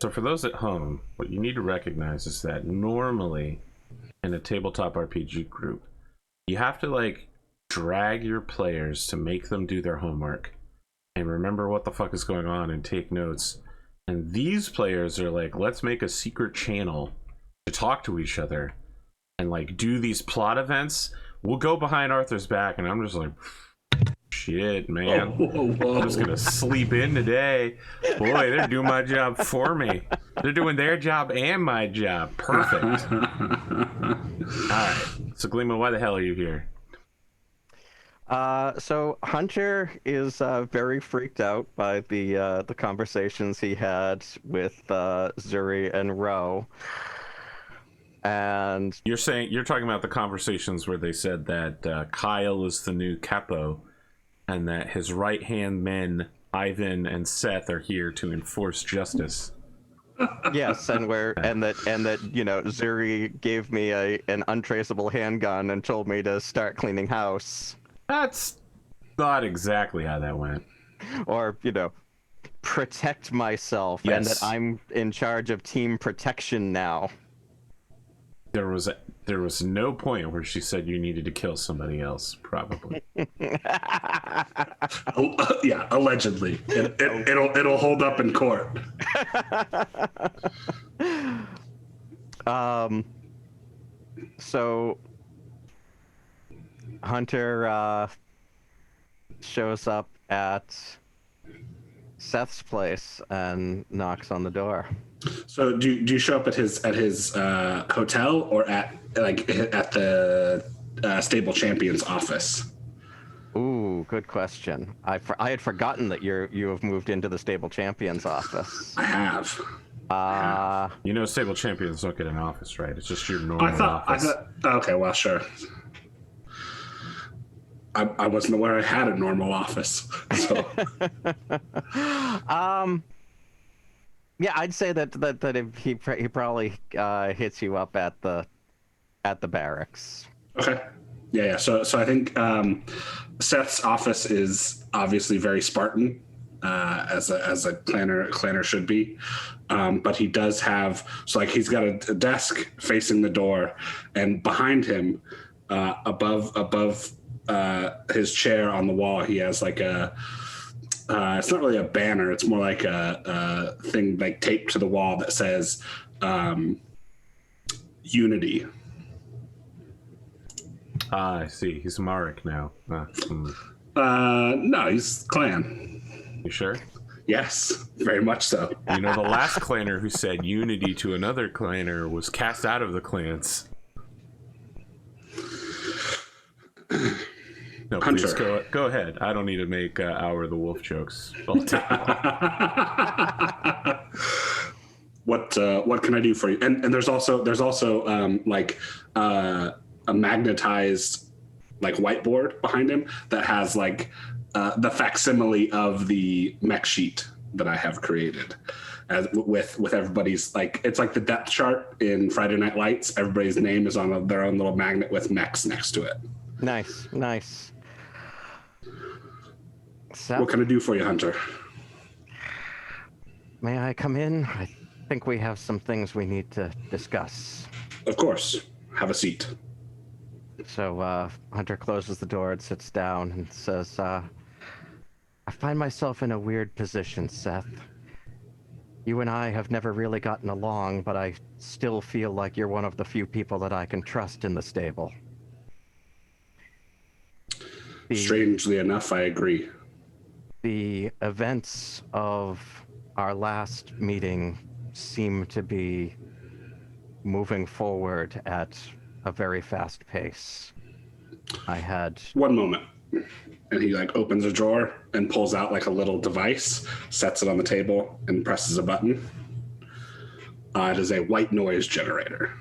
So for those at home, what you need to recognize is that normally in a tabletop RPG group, you have to like drag your players to make them do their homework and remember what the fuck is going on and take notes. And these players are like, let's make a secret channel to talk to each other and like do these plot events. We'll go behind Arthur's back, and I'm just like, shit, man. I'm just gonna sleep in today. Boy, they're doing my job for me. They're doing their job and my job. Perfect. Alright. So Gleema, why the hell are you here? So Hunter is very freaked out by the conversations he had with Zuri and Ro. And You're talking about the conversations where they said that Kyle is the new capo and that his right-hand men Ivan and Seth are here to enforce justice. Yes, and that you know, Zuri gave me an untraceable handgun and told me to start cleaning house. That's not exactly how that went. Or, you know, protect myself, yes. And that I'm in charge of team protection now. There was no point where she said you needed to kill somebody else, probably. Yeah, allegedly. It'll hold up in court. So Hunter shows up at Seth's place and knocks on the door. So do you show up at his hotel or at the Stable Champion's office? Ooh, good question. I had forgotten that you have moved into the Stable Champion's office. I have. You know, Stable Champions don't get an office, right? It's just your normal office. I thought. Okay, well, sure. I wasn't aware I had a normal office. So. Yeah, I'd say that if he probably hits you up at the barracks. Okay. Yeah. So I think Seth's office is obviously very Spartan, as a clanner should be, but he does have he's got a desk facing the door, and behind him, above his chair on the wall, he has like a. It's not really a banner. It's more like a thing like taped to the wall that says "Unity." I see. He's Marek now. No, he's clan. You sure? Yes, very much so. You know, the last clanner who said "Unity" to another clanner was cast out of the clans. No, please go ahead. I don't need to make Hour of the Wolf jokes. What can I do for you? And there's also a magnetized like whiteboard behind him that has like the facsimile of the mech sheet that I have created, with everybody's it's like the depth chart in Friday Night Lights. Everybody's name is on their own little magnet with mechs next to it. Nice. Seth? What can I do for you, Hunter? May I come in? I think we have some things we need to discuss. Of course. Have a seat. So Hunter closes the door and sits down and says, I find myself in a weird position, Seth. You and I have never really gotten along, but I still feel like you're one of the few people that I can trust in the stable. Strangely enough, I agree. The events of our last meeting seem to be moving forward at a very fast pace. I had... One moment. And he opens a drawer and pulls out a little device, sets it on the table, and presses a button. It is a white noise generator.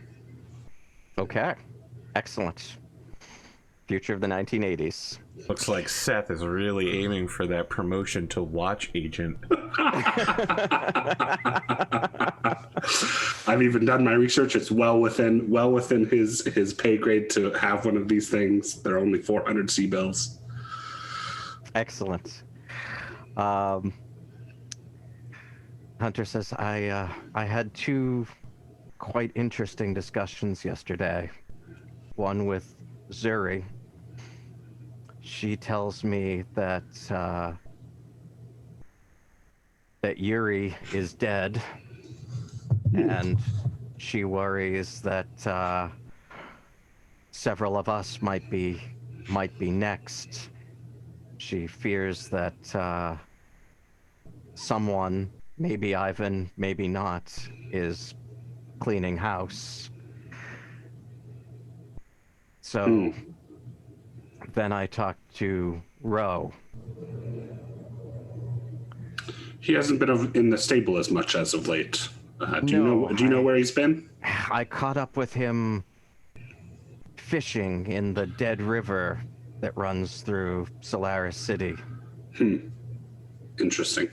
Okay. Excellent. Future of the 1980s. Looks like Seth is really aiming for that promotion to watch agent. I've even done my research. It's well within his pay grade to have one of these things. They're only 400 C-bills. Excellent. Hunter says, I had two quite interesting discussions yesterday. One with Zuri. She tells me that that Yuri is dead, and she worries that several of us might be next. She fears that someone, maybe Ivan, maybe not, is cleaning house. So then I talked to Ro. He hasn't been in the stable as much as of late. Do No, you know where he's been? I caught up with him fishing in the dead river that runs through Solaris City. Interesting.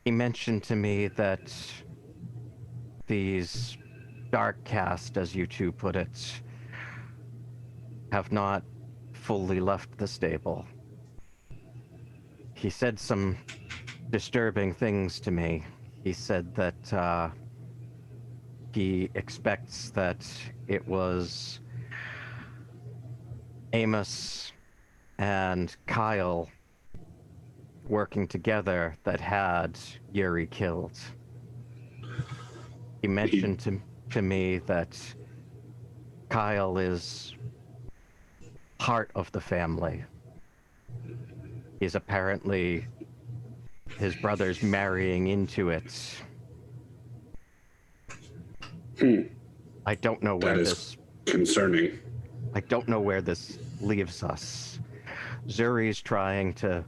He mentioned to me that these dark caste, as you two put it, have not fully left the stable. He said some disturbing things to me. He said that he expects that it was Amos and Kyle working together that had Yuri killed. He mentioned to me that Kyle is part of the family. He's apparently his brother's marrying into it. I don't know where this concerning. I don't know where this leaves us. Zuri's trying to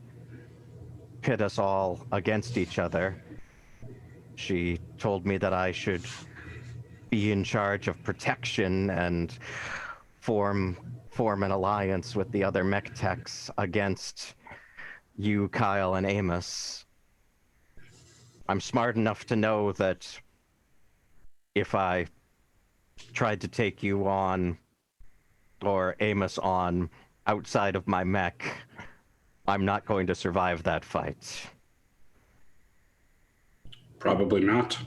pit us all against each other. She told me that I should be in charge of protection and form an alliance with the other mech techs against you, Kyle, and Amos. I'm smart enough to know that if I tried to take you on or Amos on outside of my mech, I'm not going to survive that fight. Probably not.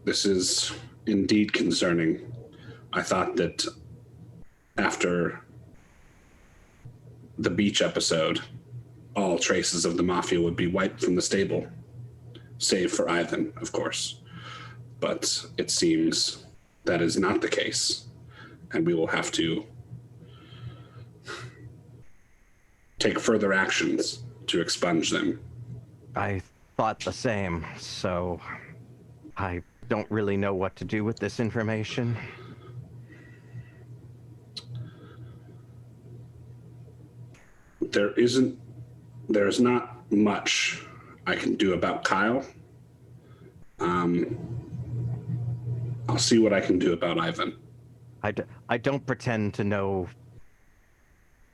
This is indeed concerning. I thought that after the beach episode, all traces of the mafia would be wiped from the stable, save for Ivan, of course. But it seems that is not the case, and we will have to take further actions to expunge them. I thought the same, so I don't really know what to do with this information. There's not much I can do about Kyle. I'll see what I can do about Ivan. I don't pretend to know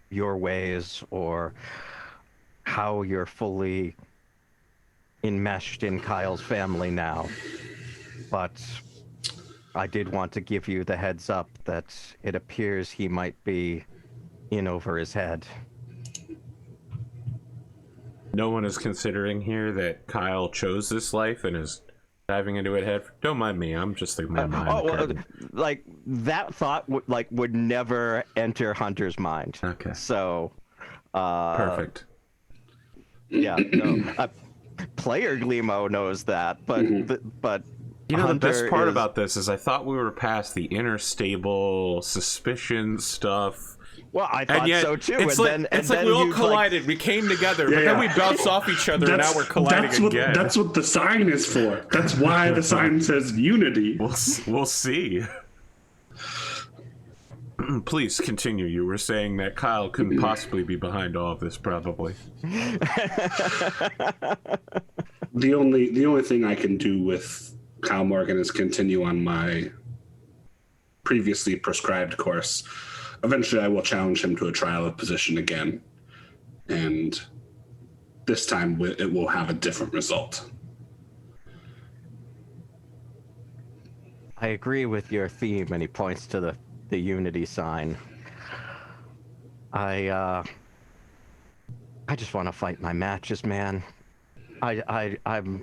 your ways or how you're fully enmeshed in Kyle's family now, but I did want to give you the heads up that it appears he might be in over his head. No one is considering here that Kyle chose this life and is diving into it head. Don't mind me. I'm just the man behind the curtain. Like that thought would never enter Hunter's mind. Okay. So, Perfect. Yeah. No, player Glimo knows that, but You know, Hunter the best part about this is I thought we were past the inner stable suspicion stuff. Well, I thought so too. It's like we all collided. We came together, but then we bounced off each other, and now we're colliding again. That's what the sign is for. That's why the sign says unity. We'll see. Please continue. You were saying that Kyle couldn't possibly be behind all of this, probably. The only thing I can do with Kyle Morgan is continue on my previously prescribed course. Eventually, I will challenge him to a trial of position again, and this time it will have a different result. I agree with your theme, and he points to the unity sign. I I just want to fight my matches, man. I'm.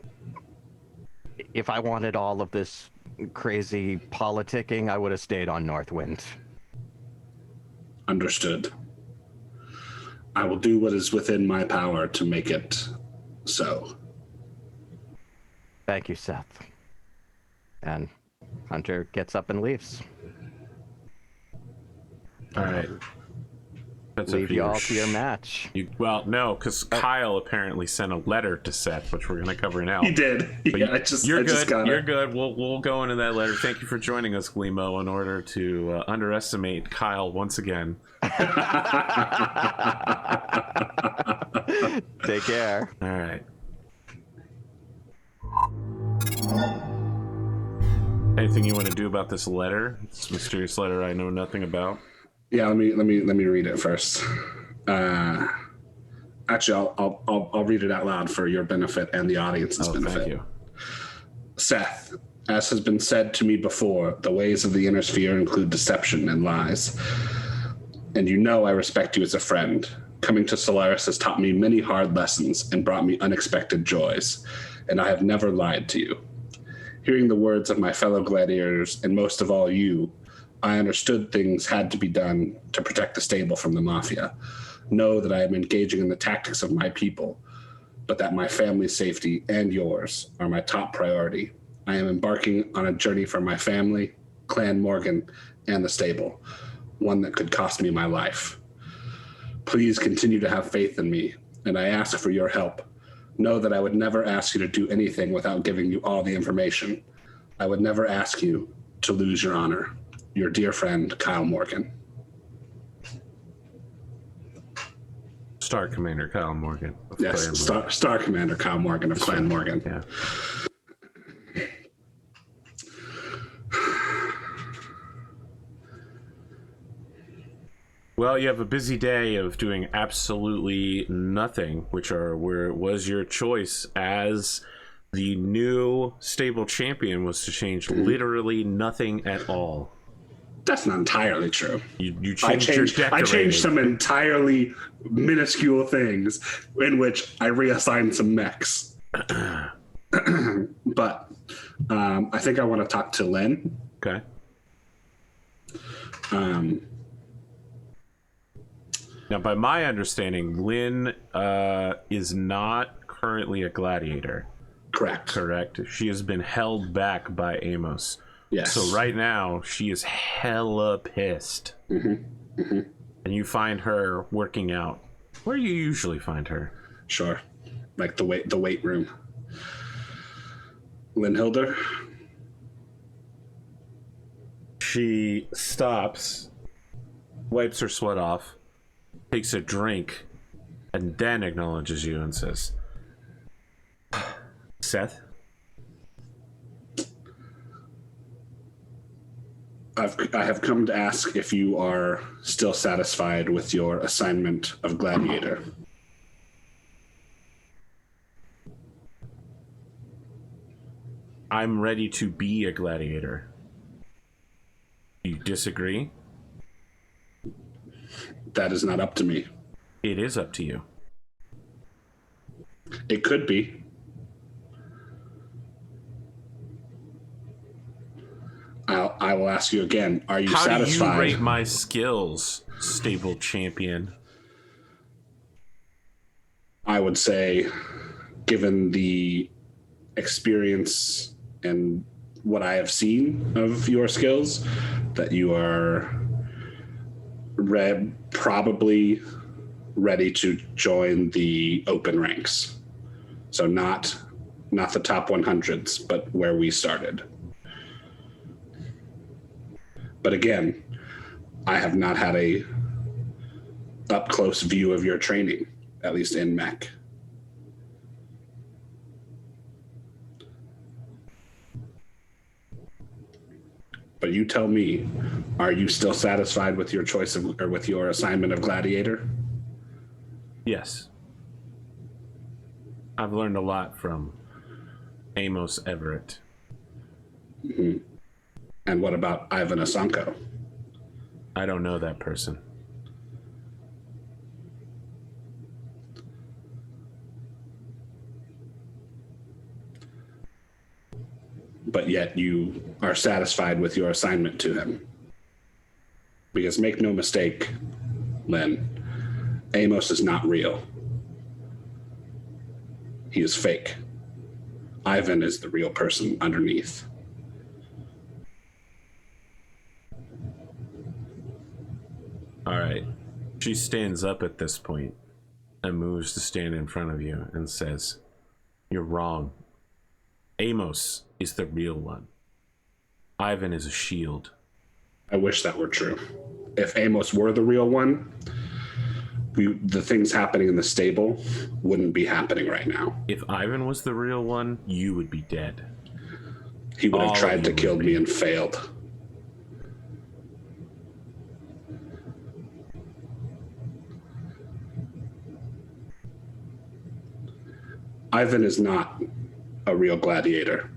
If I wanted all of this crazy politicking, I would have stayed on Northwind. Understood. I will do what is within my power to make it so. Thank you, Seth. And Hunter gets up and leaves. All right. That's Leave you all to your match. Well, no, because Kyle apparently sent a letter to Seth, which we're going to cover now. He did. But I just good. got You're it. good. We'll go into that letter. Thank you for joining us, Glimo, in order to underestimate Kyle once again. Take care. All right. Anything you want to do about this letter? This mysterious letter I know nothing about. Yeah, let me read it first. Actually, I'll read it out loud for your benefit and the audience's benefit. Thank you. Seth, as has been said to me before, the ways of the inner sphere include deception and lies. And you know I respect you as a friend. Coming to Solaris has taught me many hard lessons and brought me unexpected joys, and I have never lied to you. Hearing the words of my fellow gladiators, and most of all you, I understood things had to be done to protect the stable from the mafia. Know that I am engaging in the tactics of my people, but that my family's safety and yours are my top priority. I am embarking on a journey for my family, Clan Morgan, and the stable, one that could cost me my life. Please continue to have faith in me, and I ask for your help. Know that I would never ask you to do anything without giving you all the information. I would never ask you to lose your honor. Your dear friend, Kyle Morgan. Star Commander Kyle Morgan. Yes, Star Commander Kyle Morgan of Clan Morgan. Yeah. Well, you have a busy day of doing absolutely nothing, where it was your choice as the new stable champion was to change literally nothing at all. That's not entirely true. You changed your deck. I changed some entirely minuscule things in which I reassigned some mechs. But I think I want to talk to Lynn. Okay. Now, by my understanding, Lynn is not currently a gladiator. Correct. She has been held back by Amos. Yes. So right now, she is hella pissed. Mm-hmm. Mm-hmm. And you find her working out. Where do you usually find her? Sure. Like the weight room. Lynn Hilder? She stops, wipes her sweat off, takes a drink, and then acknowledges you and says, Seth? I have come to ask if you are still satisfied with your assignment of gladiator. I'm ready to be a gladiator. Do you disagree? That is not up to me. It is up to you. It could be. I will ask you again. Are you satisfied? How do you rate my skills, stable champion? I would say, given the experience and what I have seen of your skills, that you are probably ready to join the open ranks. So not the top 100s, but where we started. But again, I have not had a up-close view of your training, at least in Mech. But you tell me, are you still satisfied with your choice of, or with your assignment of gladiator? Yes. I've learned a lot from Amos Everett. Mm-hmm. And what about Ivan Asanko? I don't know that person. but yet you are satisfied with your assignment to him. Because make no mistake, Lynn, Amos is not real. He is fake. Ivan is the real person underneath. All right. She stands up at this point and moves to stand in front of you and says, "You're wrong. Amos is the real one. Ivan is a shield." I wish that were true. If Amos were the real one, the things happening in the stable wouldn't be happening right now. If Ivan was the real one, you would be dead. He would have tried to kill me and failed. Ivan is not a real gladiator.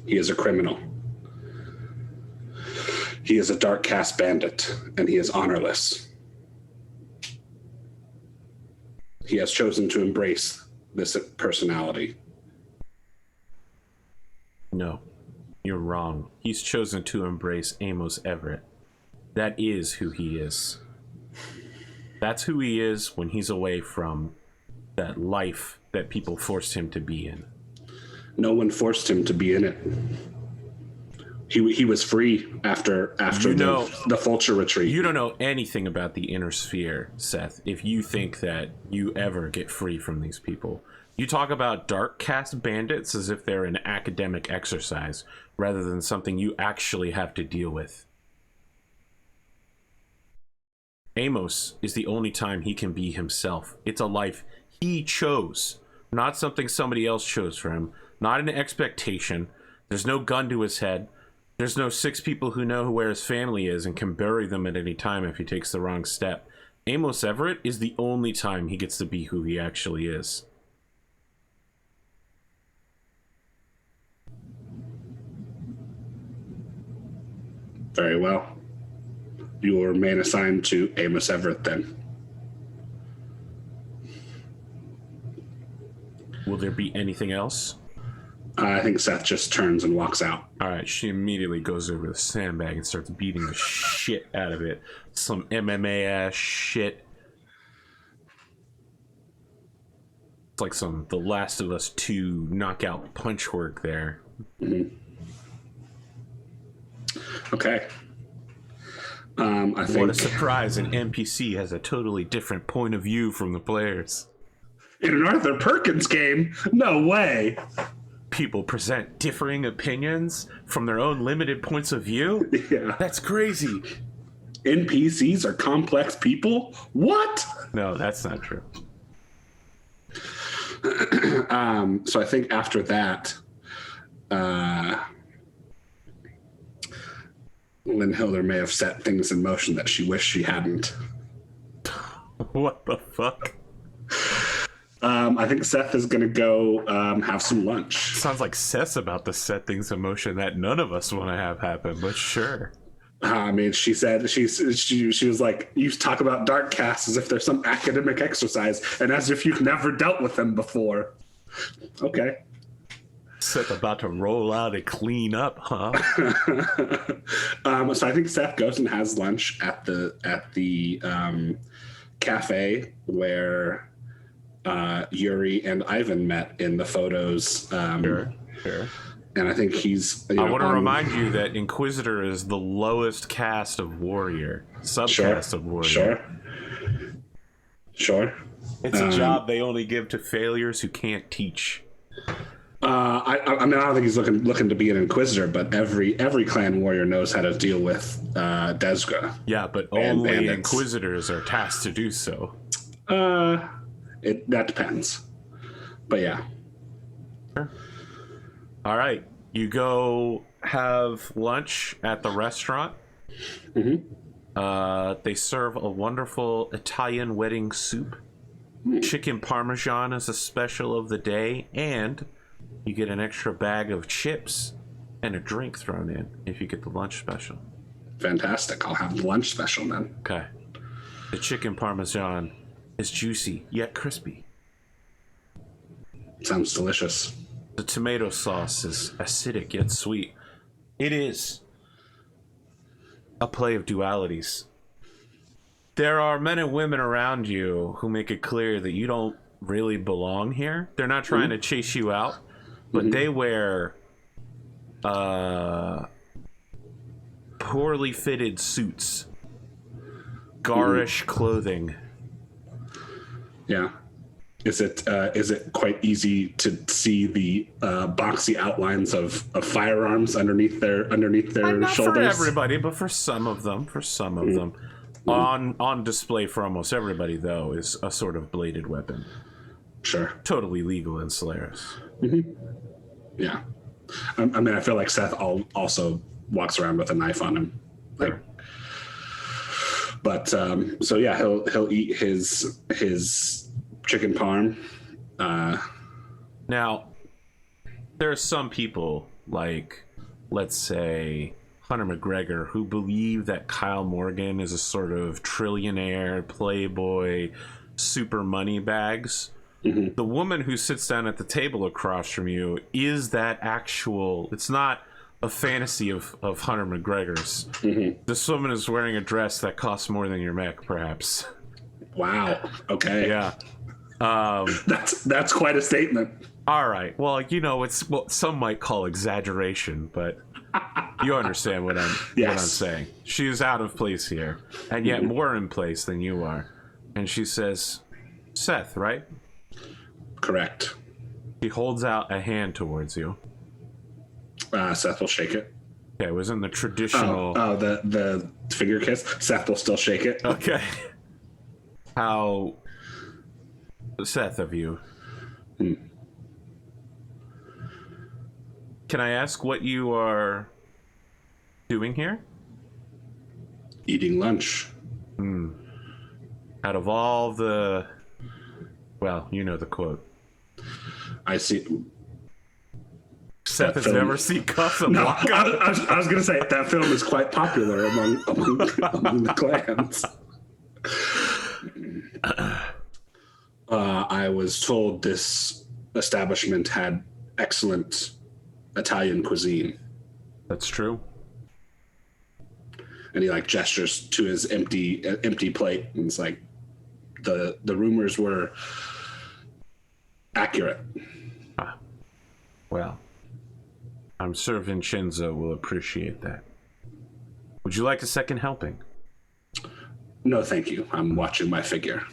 He is a criminal. He is a dark caste bandit, and he is honorless. He has chosen to embrace this personality. No, you're wrong. He's chosen to embrace Amos Everett. That is who he is. That's who he is when he's away from that life that people forced him to be in. No one forced him to be in it. He was free after the Fulcher retreat. You don't know anything about the inner sphere, Seth, if you think that you ever get free from these people. You talk about dark caste bandits as if they're an academic exercise rather than something you actually have to deal with. Amos is the only time he can be himself. It's a life he chose, not something somebody else chose for him, not an expectation. There's no gun to his head. There's no 6 people who know where his family is and can bury them at any time if he takes the wrong step. Amos Everett is the only time he gets to be who he actually is. Very well. You will remain assigned to Amos Everett then. Will there be anything else? I think Seth just turns and walks out. All right, she immediately goes over to the sandbag and starts beating the shit out of it. Some MMA ass shit. It's like some The Last of Us 2 knockout punch work there. Mm-hmm. Okay. I think... What a surprise, an NPC has a totally different point of view from the players. In an Arthur Perkins game? No way. People present differing opinions from their own limited points of view? Yeah. That's crazy. NPCs are complex people? What? No, that's not true. So I think after that, Lynn Hilder may have set things in motion that she wished she hadn't. What the fuck? I think Seth is going to go have some lunch. Sounds like Seth's about to set things in motion that none of us want to have happen, but sure. I mean, she said, she was like, you talk about dark casts as if there's some academic exercise and as if you've never dealt with them before. Okay. Seth about to roll out and clean up, huh? So I think Seth goes and has lunch at the cafe where Yuri and Ivan met in the photos. Sure. And I think he's... I want to remind you that Inquisitor is the lowest caste of warrior. Subcaste of warrior. Sure. It's a job they only give to failures who can't teach. I mean, I don't think he's looking to be an Inquisitor, but every clan warrior knows how to deal with Desgra. Yeah, but only Inquisitors are tasked to do so. That depends. But yeah. Sure. All right. You go have lunch at the restaurant. Mm-hmm. They serve a wonderful Italian wedding soup. Chicken Parmesan is a special of the day, and you get an extra bag of chips and a drink thrown in if you get the lunch special. Fantastic. I'll have the lunch special then. Okay. The chicken Parmesan is juicy yet crispy. Sounds delicious. The tomato sauce is acidic yet sweet. It is a play of dualities. There are men and women around you who make it clear that you don't really belong here. They're not trying to chase you out, but they wear poorly fitted suits, garish clothing. Yeah. Is it quite easy to see the boxy outlines of firearms underneath their Not shoulders? for everybody, but for some of them. On display for almost everybody, though, is a sort of bladed weapon. Sure. Totally legal in Solaris. Yeah. I mean, I feel like Seth also walks around with a knife on him. Like, but so yeah, he'll eat his chicken parm. Now, there are some people, like, let's say, Hunter McGregor, who believe that Kyle Morgan is a sort of trillionaire, playboy, super money bags. The woman who sits down at the table across from you is that actual... It's not a fantasy of Hunter McGregor's. This woman is wearing a dress that costs more than your mech, perhaps. Wow. Okay. Yeah. That's quite a statement. All right. Well, you know, it's what some might call exaggeration, but you understand what I'm saying. She is out of place here, and yet more in place than you are. And she says, "Seth, right?" Correct. He holds out a hand towards you. Seth will shake it. Okay, it was in the traditional... Oh, the finger kiss? Seth will still shake it. Okay. How... Seth of you. Can I ask what you are doing here? Eating lunch. Out of all the... Well, you know the quote. I see... Seth has never seen cuffs of vodka. I was going to say, that film is quite popular among the clans. I was told this establishment had excellent Italian cuisine. That's true. And he like gestures to his empty plate, and it's like the rumors were accurate. Well, I'm sure Vincenzo will appreciate that. Would you like a second helping? No, thank you. I'm watching my figure.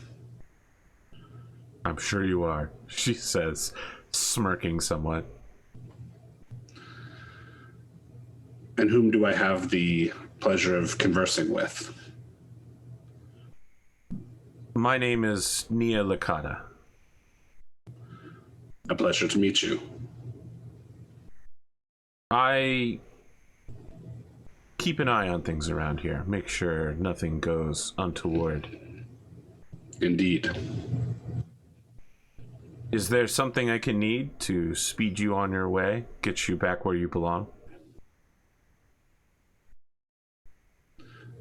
I'm sure you are, she says, smirking somewhat. And whom do I have the pleasure of conversing with? My name is Nia Licata. A pleasure to meet you. I keep an eye on things around here. Make sure nothing goes untoward. Indeed. Is there something I can need to speed you on your way? Get you back where you belong?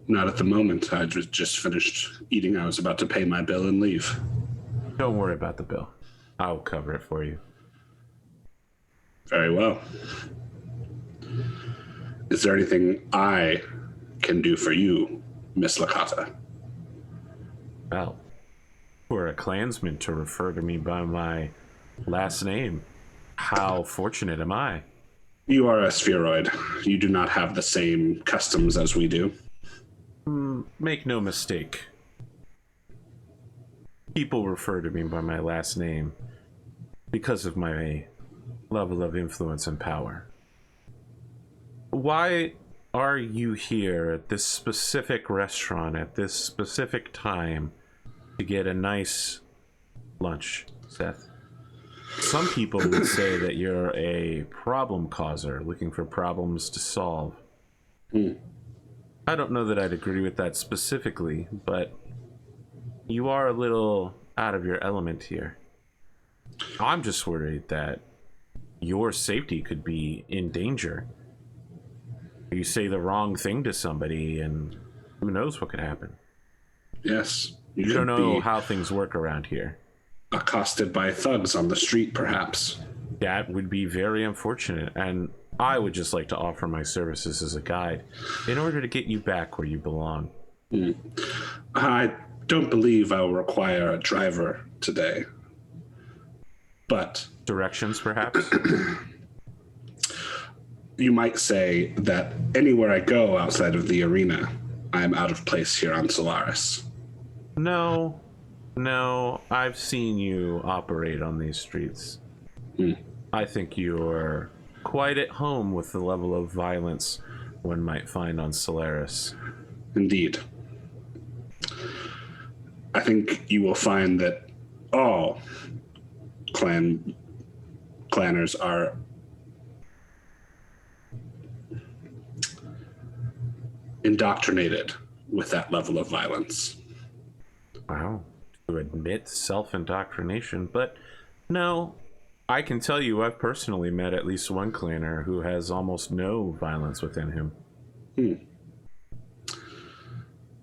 Not at the moment. I just finished eating. I was about to pay my bill and leave. Don't worry about the bill. I'll cover it for you. Very well. Is there anything I can do for you, Miss Licata? Well, for a clansman to refer to me by my last name, how fortunate am I? You are a spheroid. You do not have the same customs as we do. Make no mistake. People refer to me by my last name because of my level of influence and power. Why are you here at this specific restaurant at this specific time to get a nice lunch, Seth? Some people would say that you're a problem causer looking for problems to solve. I don't know that I'd agree with that specifically, but you are a little out of your element here. I'm just worried that your safety could be in danger. You say the wrong thing to somebody and who knows what could happen. Yes. You don't know how things work around here. Accosted by thugs on the street, perhaps. That would be very unfortunate, and I would just like to offer my services as a guide in order to get you back where you belong. I don't believe I will require a driver today, but... Directions, perhaps? You might say that anywhere I go outside of the arena, I am out of place here on Solaris. No, I've seen you operate on these streets. I think you're quite at home with the level of violence one might find on Solaris. Indeed. I think you will find that all clanners are indoctrinated with that level of violence. Wow, to admit self-indoctrination, but no, I can tell you I've personally met at least one clanner who has almost no violence within him.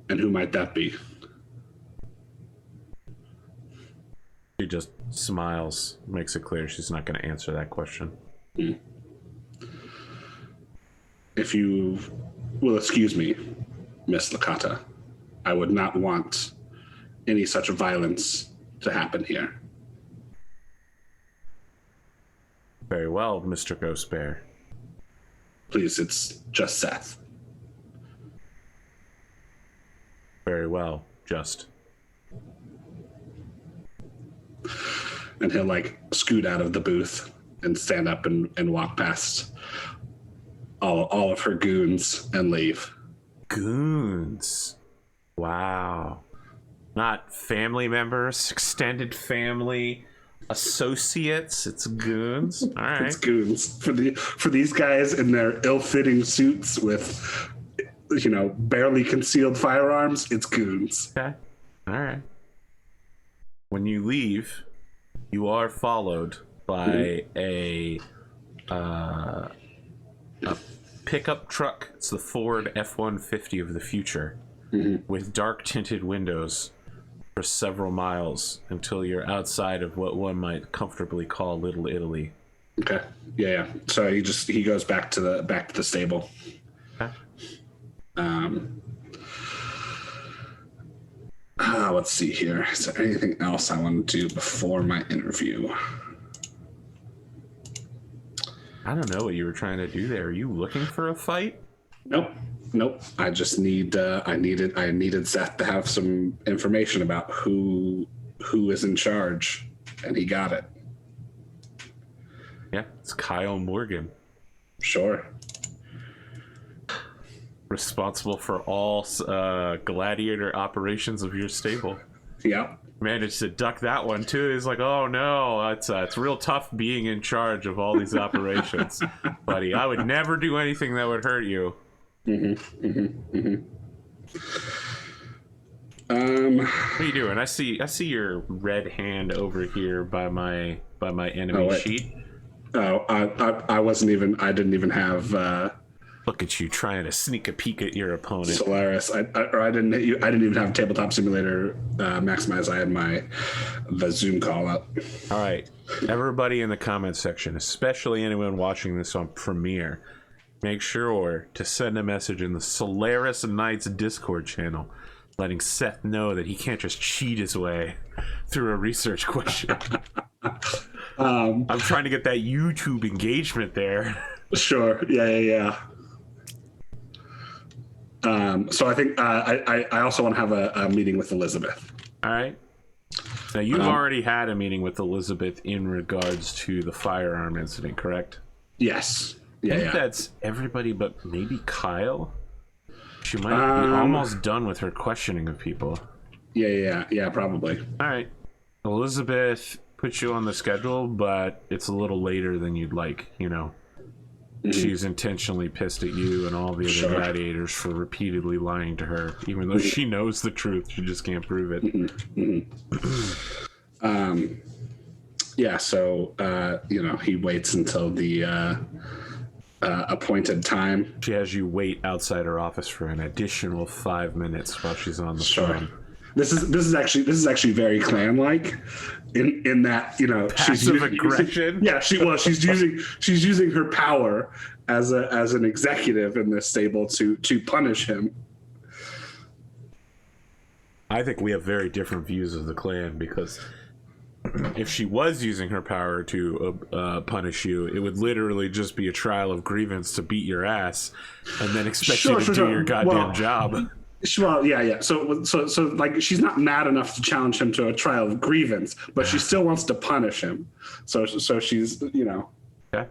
And who might that be? She just smiles, makes it clear she's not going to answer that question. If you will excuse me, Miss Lakata, I would not want any such violence to happen here. Very well, Mr. Ghost Bear. Please, it's just Seth. Very well, just. And he'll like scoot out of the booth and stand up and walk past all of her goons and leave. Goons. Wow. Not family members, extended family, associates. It's goons. All right. It's goons for these guys in their ill-fitting suits with, barely concealed firearms. It's goons. Okay. All right. When you leave, you are followed by a pickup truck. It's the Ford F-150 of the future, with dark tinted windows for several miles until you're outside of what one might comfortably call Little Italy. Okay. Yeah. So he goes back to the stable. Okay. Let's see here. Is there anything else I want to do before my interview? I don't know what you were trying to do there. Are you looking for a fight? Nope. I just I needed Seth to have some information about who is in charge, and he got it. Yeah, it's Kyle Morgan. Sure. Responsible for all gladiator operations of your stable. Yeah. Managed to duck that one too. He's like, oh no, it's real tough being in charge of all these operations, buddy. I would never do anything that would hurt you. What are you doing? I see your red hand over here by my enemy sheet. Oh, I didn't even have. Look at you trying to sneak a peek at your opponent. Solaris. I didn't even have Tabletop Simulator maximized. I had the Zoom call up. All right, everybody in the comments section, especially anyone watching this on Premiere, make sure to send a message in the Solaris Nights Discord channel, letting Seth know that he can't just cheat his way through a research question. I'm trying to get that YouTube engagement there. Sure. Yeah. So I think I also want to have a meeting with Elizabeth. All right. Now, you've already had a meeting with Elizabeth in regards to the firearm incident, correct? Yes. Yeah, I think that's everybody but maybe Kyle. She might be almost done with her questioning of people. Yeah, probably. All right. Elizabeth put you on the schedule, but it's a little later than you'd like, She's intentionally pissed at you and all the other gladiators for repeatedly lying to her, even though she knows the truth. She just can't prove it. Yeah, so, he waits until the appointed time. She has you wait outside her office for an additional 5 minutes while she's on the phone. This is actually very clan-like, in that, you know, Passive aggression. She's using her power as an executive in this stable to punish him. I think we have very different views of the clan, because if she was using her power to punish you, it would literally just be a trial of grievance to beat your ass and then expect you to do your goddamn job. Well, yeah. So like, she's not mad enough to challenge him to a trial of grievance, but she still wants to punish him. So she's, you know. Okay.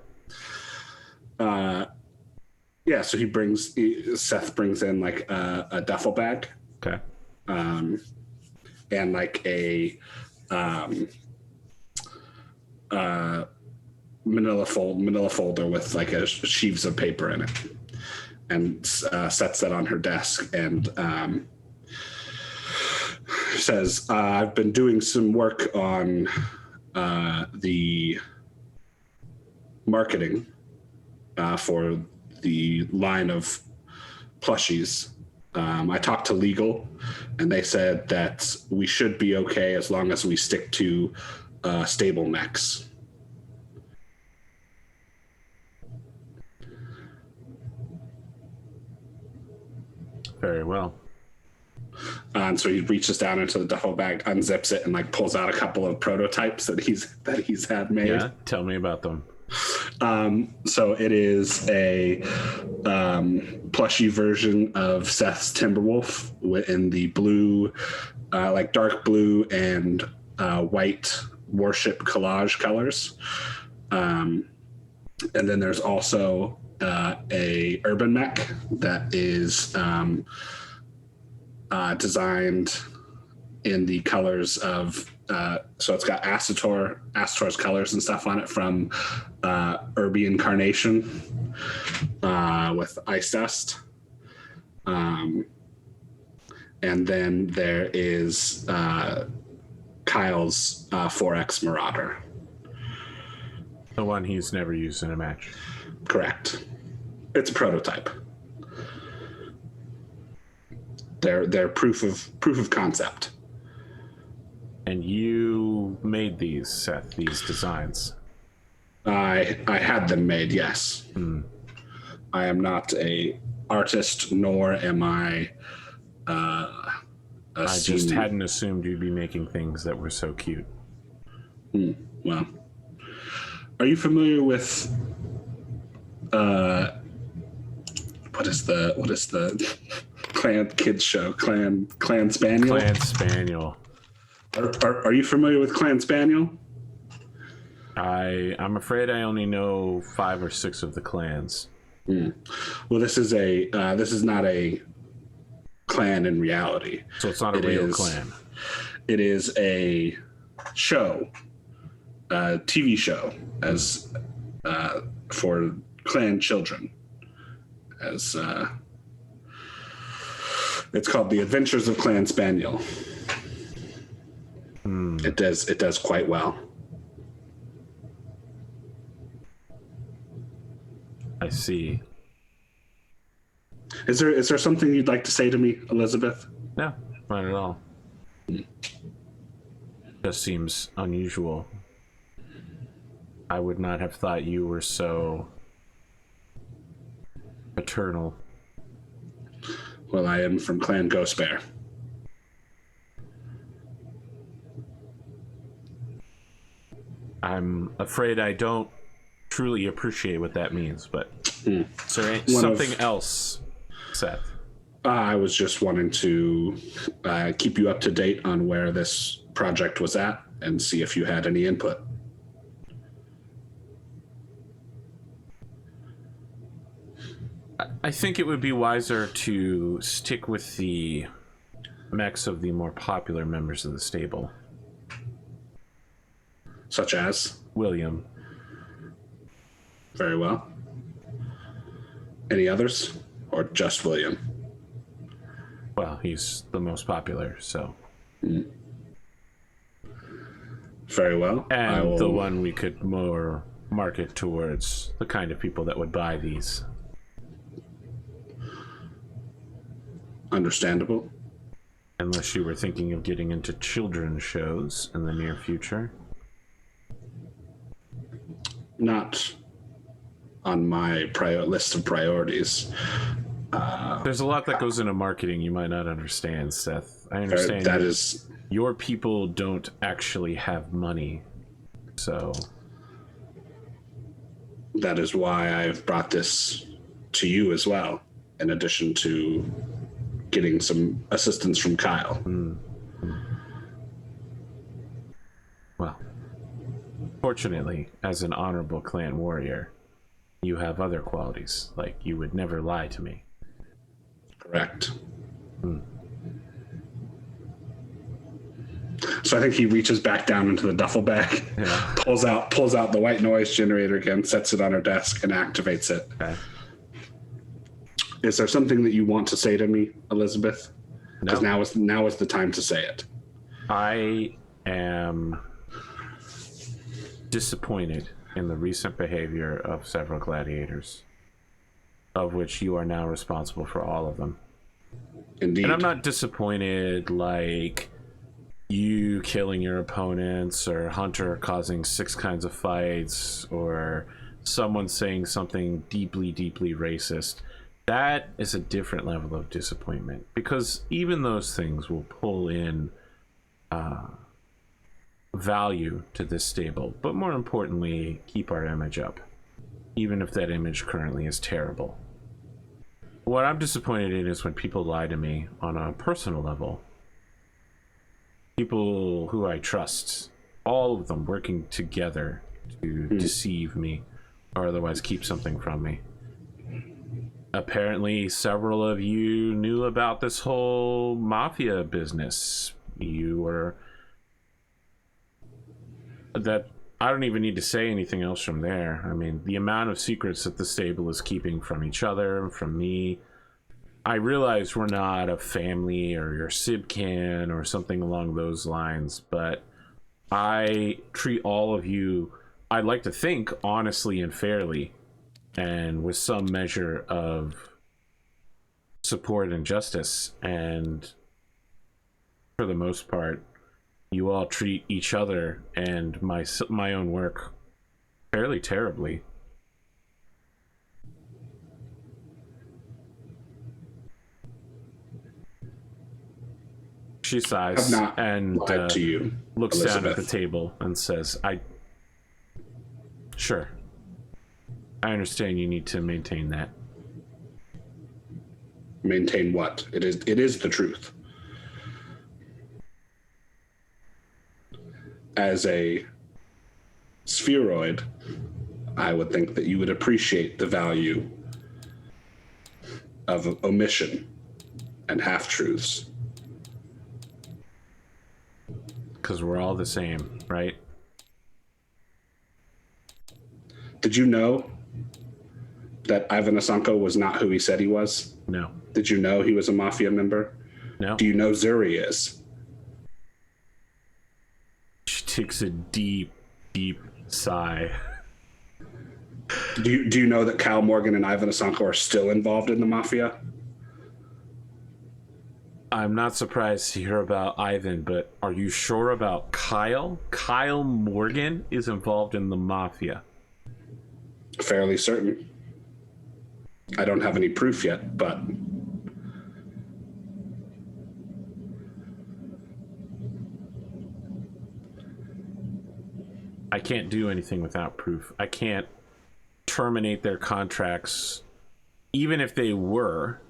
Yeah. So Seth brings in like a duffel bag. Okay. And like a manila folder with like sheaves of paper in it, and sets that on her desk, and says, I've been doing some work on the marketing for the line of plushies. I talked to legal, and they said that we should be okay as long as we stick to stable mechs. Very well. And so he reaches down into the duffel bag, unzips it, and like pulls out a couple of prototypes that he's had made. Yeah, tell me about them. So it is a plushie version of Seth's Timberwolf in the blue, like dark blue and white warship collage colors. And then there's also a urban mech that is designed in the colors of so it's got Astator's colors and stuff on it from Urbian Carnation with ice dust. And then there is Kyle's 4X Marauder. The one he's never used in a match. Correct. It's a prototype. They're proof of concept. And you made these, Seth, these designs? I had them made, yes. I am not a artist, nor am I I just hadn't assumed you'd be making things that were so cute. Well, are you familiar with what is the clan kids show? Clan Spaniel? Clan Spaniel. Are you familiar with Clan Spaniel? I'm afraid I only know 5 or 6 of the clans. Well, this is not a clan in reality. So it's not a real clan. It is a show, a TV show, as for clan children. As it's called The Adventures of Clan Spaniel. It does quite well. I see. Is there something you'd like to say to me, Elizabeth? No, not at all. Just seems unusual. I would not have thought you were so paternal. Well, I am from Clan Ghost Bear. I'm afraid I don't truly appreciate what that means, but is there something else, Seth? I was just wanting to keep you up to date on where this project was at and see if you had any input. I think it would be wiser to stick with the mechs of the more popular members of the stable. Such as? William. Very well. Any others? Or just William? Well, he's the most popular, so. Very well. And the one we could more market towards the kind of people that would buy these. Understandable. Unless you were thinking of getting into children's shows in the near future. Not on my list of priorities. There's a lot that goes into marketing you might not understand, Seth. I understand that is your people don't actually have money, so that is why I've brought this to you as well, in addition to getting some assistance from Kyle. Well, fortunately, as an honorable clan warrior, you have other qualities, like you would never lie to me. Correct. So I think he reaches back down into the duffel bag, pulls out the white noise generator again, sets it on her desk, and activates it. Okay. Is there something that you want to say to me, Elizabeth? Because No. now is the time to say it. I am disappointed in the recent behavior of several gladiators, of which you are now responsible for all of them. Indeed. And I'm not disappointed like you killing your opponents, or Hunter causing 6 kinds of fights, or someone saying something deeply, deeply racist. That is a different level of disappointment, because even those things will pull in value to this stable, but more importantly, keep our image up, even if that image currently is terrible. What I'm disappointed in is when people lie to me on a personal level. People who I trust, all of them working together to deceive me or otherwise keep something from me. Apparently, several of you knew about this whole mafia business. You were... That... I don't even need to say anything else from there. I mean, the amount of secrets that the stable is keeping from each other, from me. I realize we're not a family or your Sibcan or something along those lines, but I treat all of you, I'd like to think, honestly and fairly, and with some measure of support and justice. And for the most part, you all treat each other and my own work fairly terribly. She sighs and to you, looks Elizabeth. down at the table and says, Sure. I understand you need to maintain that. Maintain what? It is the truth. As a spheroid, I would think that you would appreciate the value of omission and half-truths. Because we're all the same, right? Did you know that Ivan Asanko was not who he said he was? No. Did you know he was a mafia member? No. Do you know Zuri is? She takes a deep, deep sigh. Do you know that Kyle Morgan and Ivan Asanko are still involved in the mafia? I'm not surprised to hear about Ivan, but are you sure about Kyle? Kyle Morgan is involved in the mafia. Fairly certain. I don't have any proof yet, but I can't do anything without proof. I can't terminate their contracts, even if they were,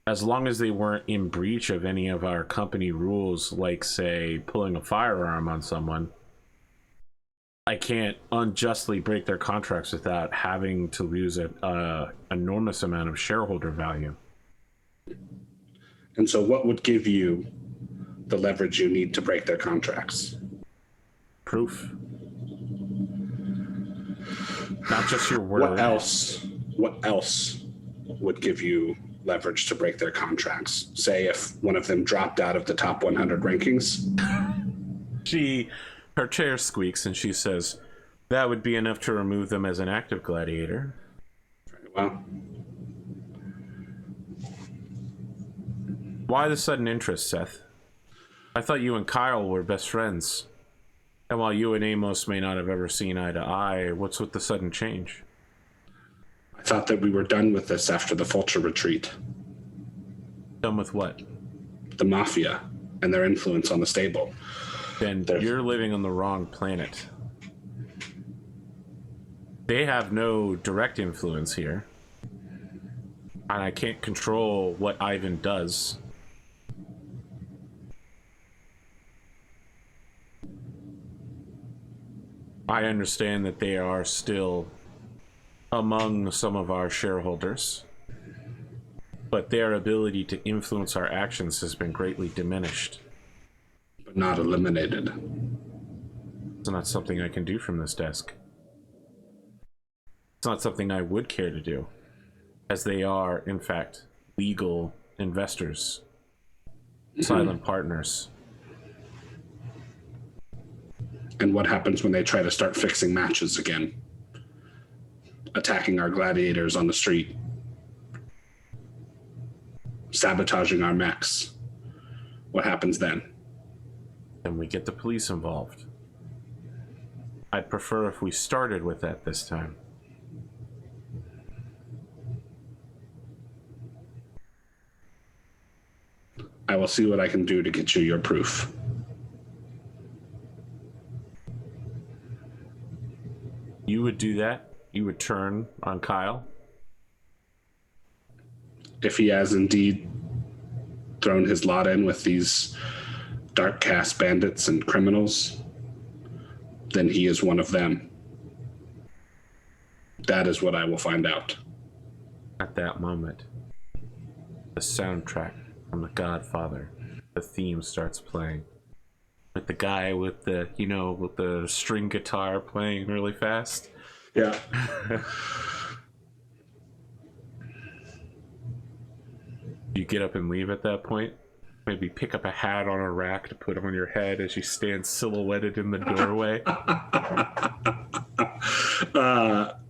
as long as they weren't in breach of any of our company rules, like, say, pulling a firearm on someone. I can't unjustly break their contracts without having to lose an enormous amount of shareholder value. And so what would give you the leverage you need to break their contracts? Proof. Not just your word. What else would give you leverage to break their contracts? Say if one of them dropped out of the top 100 rankings? Her chair squeaks and she says, that would be enough to remove them as an active gladiator. Very well. Why the sudden interest, Seth? I thought you and Kyle were best friends. And while you and Amos may not have ever seen eye to eye, what's with the sudden change? I thought that we were done with this after the Fulcher retreat. Done with what? The Mafia and their influence on the stable. Then you're living on the wrong planet. They have no direct influence here. And I can't control what Ivan does. I understand that they are still among some of our shareholders, but their ability to influence our actions has been greatly diminished. But not eliminated. It's not something I can do from this desk. It's not something I would care to do, as they are, in fact, legal investors, silent partners. And what happens when they try to start fixing matches again? Attacking our gladiators on the street. Sabotaging our mechs. What happens then? Then we get the police involved. I'd prefer if we started with that this time. I will see what I can do to get you your proof. You would do that? You would turn on Kyle? If he has indeed thrown his lot in with these dark caste bandits and criminals, then he is one of them. That is what I will find out. At that moment, the soundtrack from The Godfather, the theme starts playing. With the guy with the, you know, with the string guitar playing really fast. Yeah. You get up and leave at that point? Maybe pick up a hat on a rack to put on your head as you stand silhouetted in the doorway.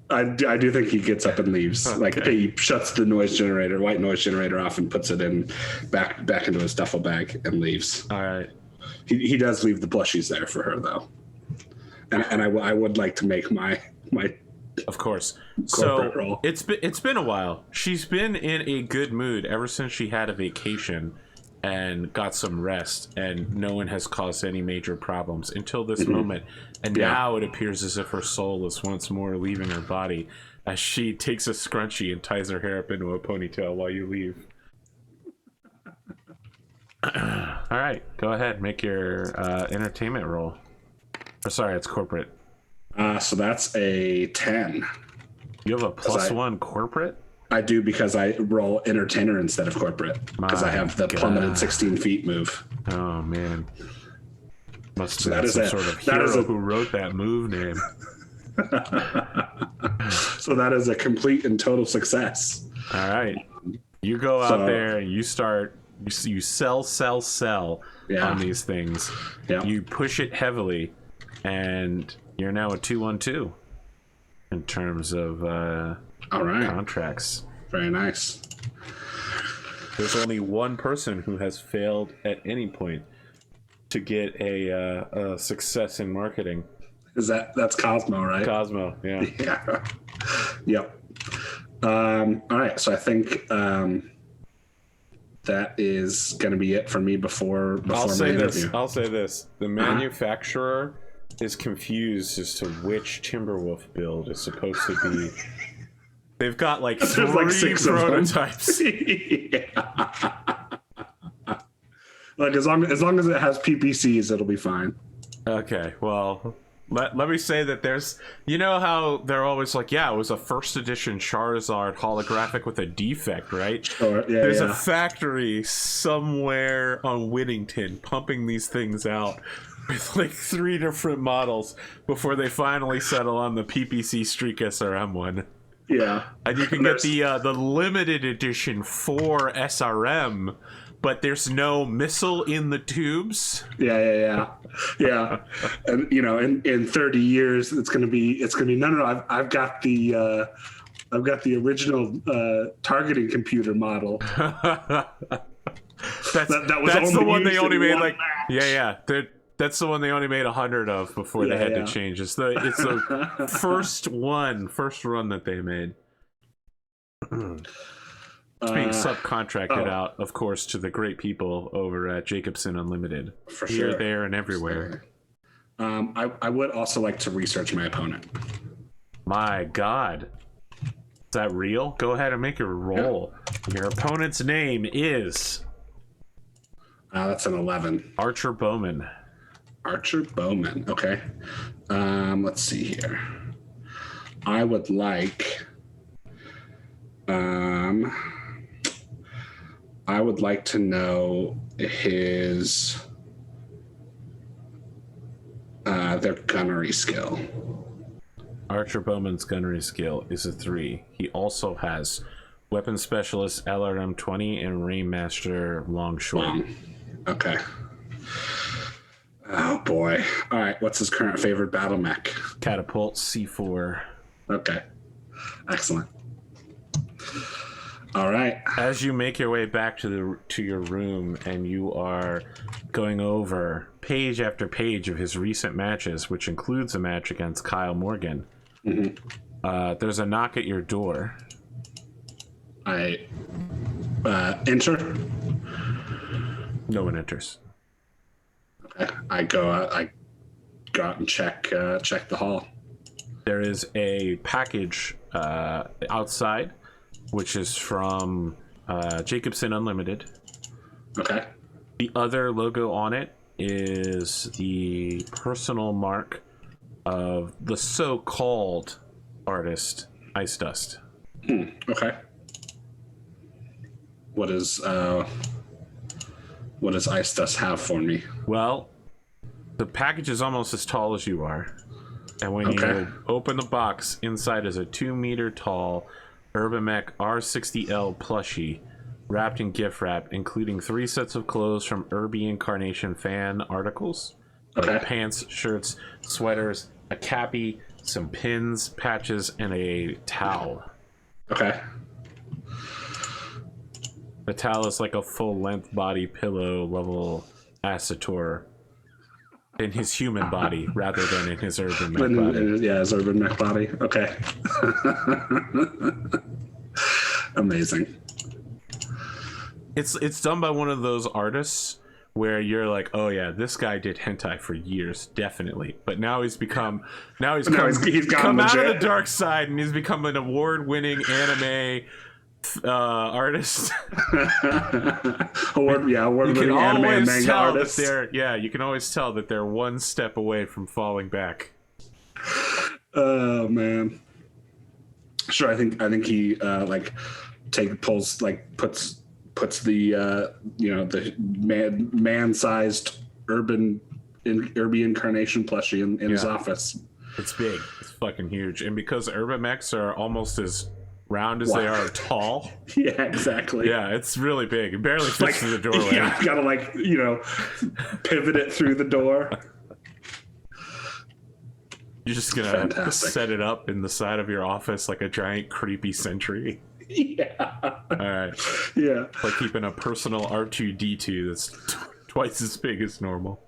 I do think he gets up and leaves. Okay. Like he shuts the white noise generator off and puts it in back into his duffel bag and leaves. All right. He does leave the plushies there for her though, and I would like to make my of course. corporate role. It's been a while. She's been in a good mood ever since she had a vacation and got some rest, and no one has caused any major problems until this moment. And now it appears as if her soul is once more leaving her body as she takes a scrunchie and ties her hair up into a ponytail while you leave. All right, go ahead, make your entertainment roll. Or sorry, it's corporate. So that's a 10. You have a +1 corporate? I do, because I roll entertainer instead of corporate, because I have the plummeted 16 feet move. Oh man, must have been some sort of hero who wrote that move name. So that is a complete and total success. All right, you go out there and you start. You sell on these things. Yeah. You push it heavily, and you're now a 2-1-2 in terms of all right. contracts. Very nice. There's only one person who has failed at any point to get a success in marketing. That's Cosmo, right? Cosmo, yeah. Yeah. Yep. All right, so I think that is going to be it for me before my interview. I'll say this. The manufacturer is confused as to which Timberwolf build is supposed to be. They've got like 6 prototypes. Like as long as it has PPCs, it'll be fine. Okay, well, let me say that there's, you know how they're always like, yeah, it was a first edition Charizard holographic with a defect, right? Sure. Yeah, there's a factory somewhere on Whittington pumping these things out with like 3 different models before they finally settle on the PPC Streak SRM one. Yeah. And you can get the limited edition for SRM, but there's no missile in the tubes. Yeah. And you know, in 30 years, it's gonna be no. I've got the original targeting computer model. That's the one they only made like match. That's the one they only made 100 of before they had to change. It's the first run that they made. It's being subcontracted out, of course, to the great people over at Jacobson Unlimited. For here, sure. there, and everywhere. I would also like to research my opponent. My God. Is that real? Go ahead and make your roll. Yeah. Your opponent's name is... that's an 11. Archer Bowman. Archer Bowman. Okay. Let's see here. I would like... I would like to know his their gunnery skill. Archer Bowman's gunnery skill is a 3. He also has Weapon Specialist LRM 20 and Rainmaster Longshort. Okay. Oh boy. All right. What's his current favorite battle mech? Catapult C4. Okay. Excellent. All right. As you make your way back to your room and you are going over page after page of his recent matches, which includes a match against Kyle Morgan, there's a knock at your door. I enter. No one enters. Okay. I go out and check the hall. There is a package outside, which is from Jacobson Unlimited. Okay. The other logo on it is the personal mark of the so-called artist Ice Dust. Okay. What does Ice Dust have for me? Well, the package is almost as tall as you are. And when you open the box, inside is a 2-meter tall Urban Mech R60L plushie wrapped in gift wrap, including 3 sets of clothes from Urby Incarnation fan articles. Like pants, shirts, sweaters, a cappy, some pins, patches, and a towel. Okay. The towel is like a full-length body pillow level Asator in his human body rather than in his Urban Mech body. Yeah, his Urban Mech body. Okay. Amazing. It's done by one of those artists where you're like, oh yeah, this guy did hentai for years, definitely. But now he's come out of the dark side and he's become an award-winning anime artist. award-winning anime and manga artist. You can always tell that they're one step away from falling back. Oh man. Sure, I think he puts the the man-sized Urban Incarnation plushie in his office. It's big. It's fucking huge. And because Urban Mechs are almost as round as they are tall. Yeah, exactly. Yeah, it's really big. It barely fits through the doorway. Yeah, you gotta pivot it through the door. You're just gonna set it up in the side of your office like a giant creepy sentry. Yeah. All right. Yeah. Like keeping a personal R2D2 that's twice as big as normal.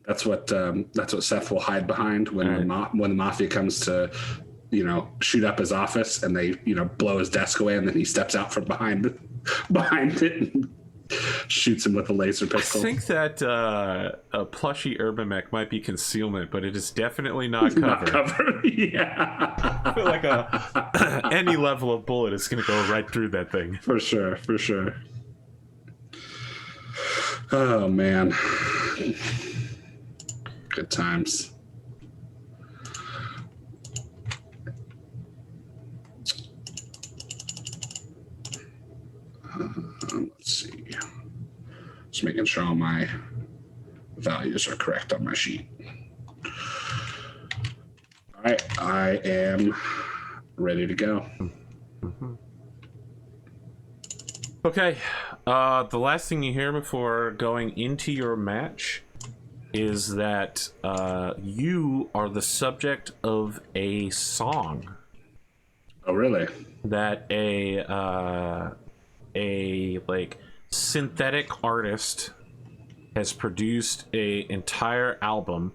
That's what Seth will hide behind when the mafia comes to, shoot up his office and they, blow his desk away, and then he steps out from behind it and shoots him with a laser pistol. I think that a plushy Urban Mech might be concealment, but it is definitely not cover. Not cover. Yeah. I feel like any level of bullet is going to go right through that thing. For sure. Oh, man. Good times. Let's see. Just making sure all my values are correct on my sheet. All right, I am ready to go. Mm-hmm. Okay, the last thing you hear before going into your match is that you are the subject of a song. Oh, really? That a synthetic artist has produced a entire album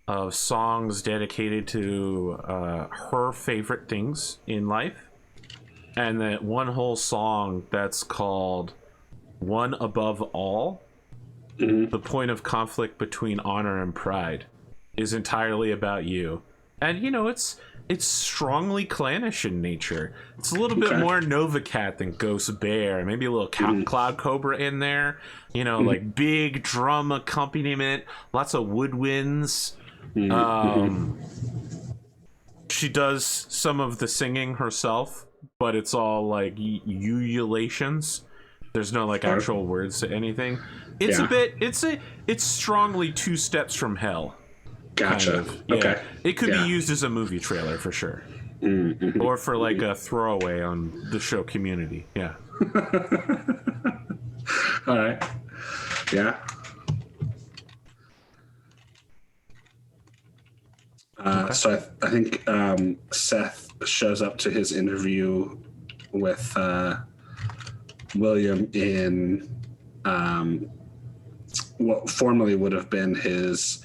of songs dedicated to her favorite things in life, and that one whole song that's called "One Above All," the point of conflict between honor and pride, is entirely about you. And you know, it's strongly clannish in nature. It's a little bit more Nova Cat than Ghost Bear. Maybe a little Cloud Cobra in there. You know, like big drum accompaniment, lots of woodwinds. She does some of the singing herself, but it's all like ululations. There's no like actual words to anything. It's a bit. It's strongly two steps from hell. Gotcha. Kind of. Yeah. Okay. It could be used as a movie trailer for sure, or for like a throwaway on the show Community. Yeah. All right. Yeah. So I think Seth shows up to his interview with William in what formerly would have been his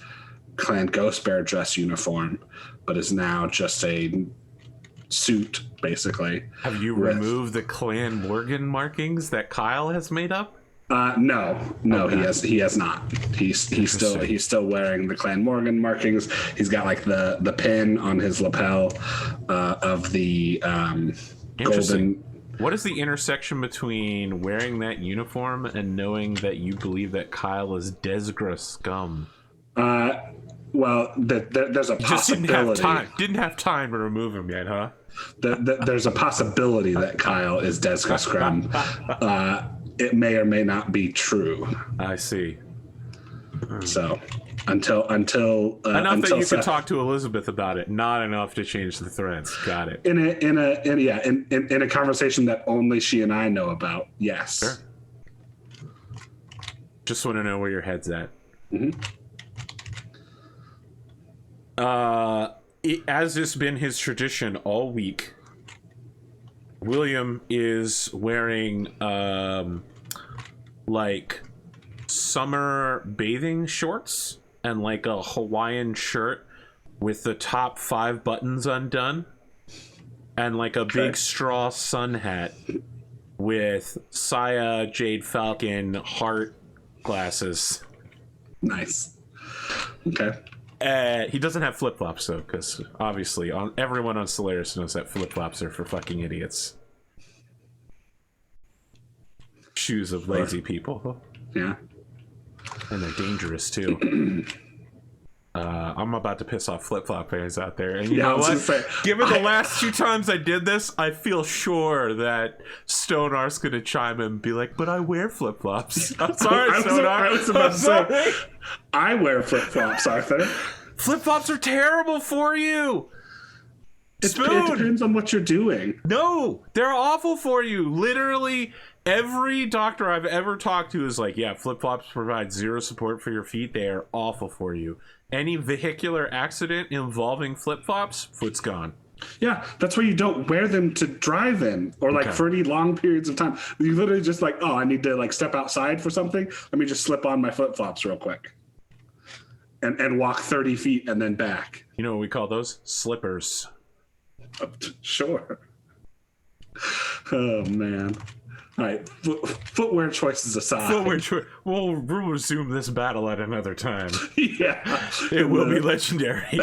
Clan Ghost Bear dress uniform, but is now just a suit, basically. Have you removed the Clan Morgan markings that Kyle has made up? No, okay. He has not. He's still wearing the Clan Morgan markings. He's got like the pin on his lapel of the golden. What is the intersection between wearing that uniform and knowing that you believe that Kyle is Desgra scum? Well, there's a possibility. Didn't have time to remove him yet, huh? There's a possibility that Kyle is Desgra scum. It may or may not be true. I see. So until enough that you Seth, could talk to Elizabeth about it, not enough to change the threads. Got it. In a conversation that only she and I know about. Yes. Sure. Just want to know where your head's at. As has been his tradition all week, William is wearing like summer bathing shorts and like a Hawaiian shirt with the top 5 buttons undone, and like a big straw sun hat with Saya Jade Falcon heart glasses. Nice. Okay. He doesn't have flip-flops though, because obviously everyone on Solaris knows that flip-flops are for fucking idiots. Shoes of lazy people. Yeah. And they're dangerous too. I'm about to piss off flip-flop fans out there. And you know what? Given the last 2 times I did this, I feel sure that Stonar's going to chime in and be like, but I wear flip-flops. I'm sorry, Stonar. I was about to say, I wear flip-flops, Arthur. Flip-flops are terrible for you. It depends on what you're doing. No, they're awful for you. Literally, every doctor I've ever talked to is like, yeah, flip-flops provide 0 support for your feet. They are awful for you. Any vehicular accident involving flip-flops, foot's gone. Yeah, that's why you don't wear them to drive in or like for any long periods of time. You literally just like, oh, I need to like step outside for something. Let me just slip on my flip-flops real quick and walk 30 feet and then back. You know what we call those? Slippers. Sure. Oh, man. All right, footwear choices aside. We'll resume this battle at another time. Yeah. It will be legendary.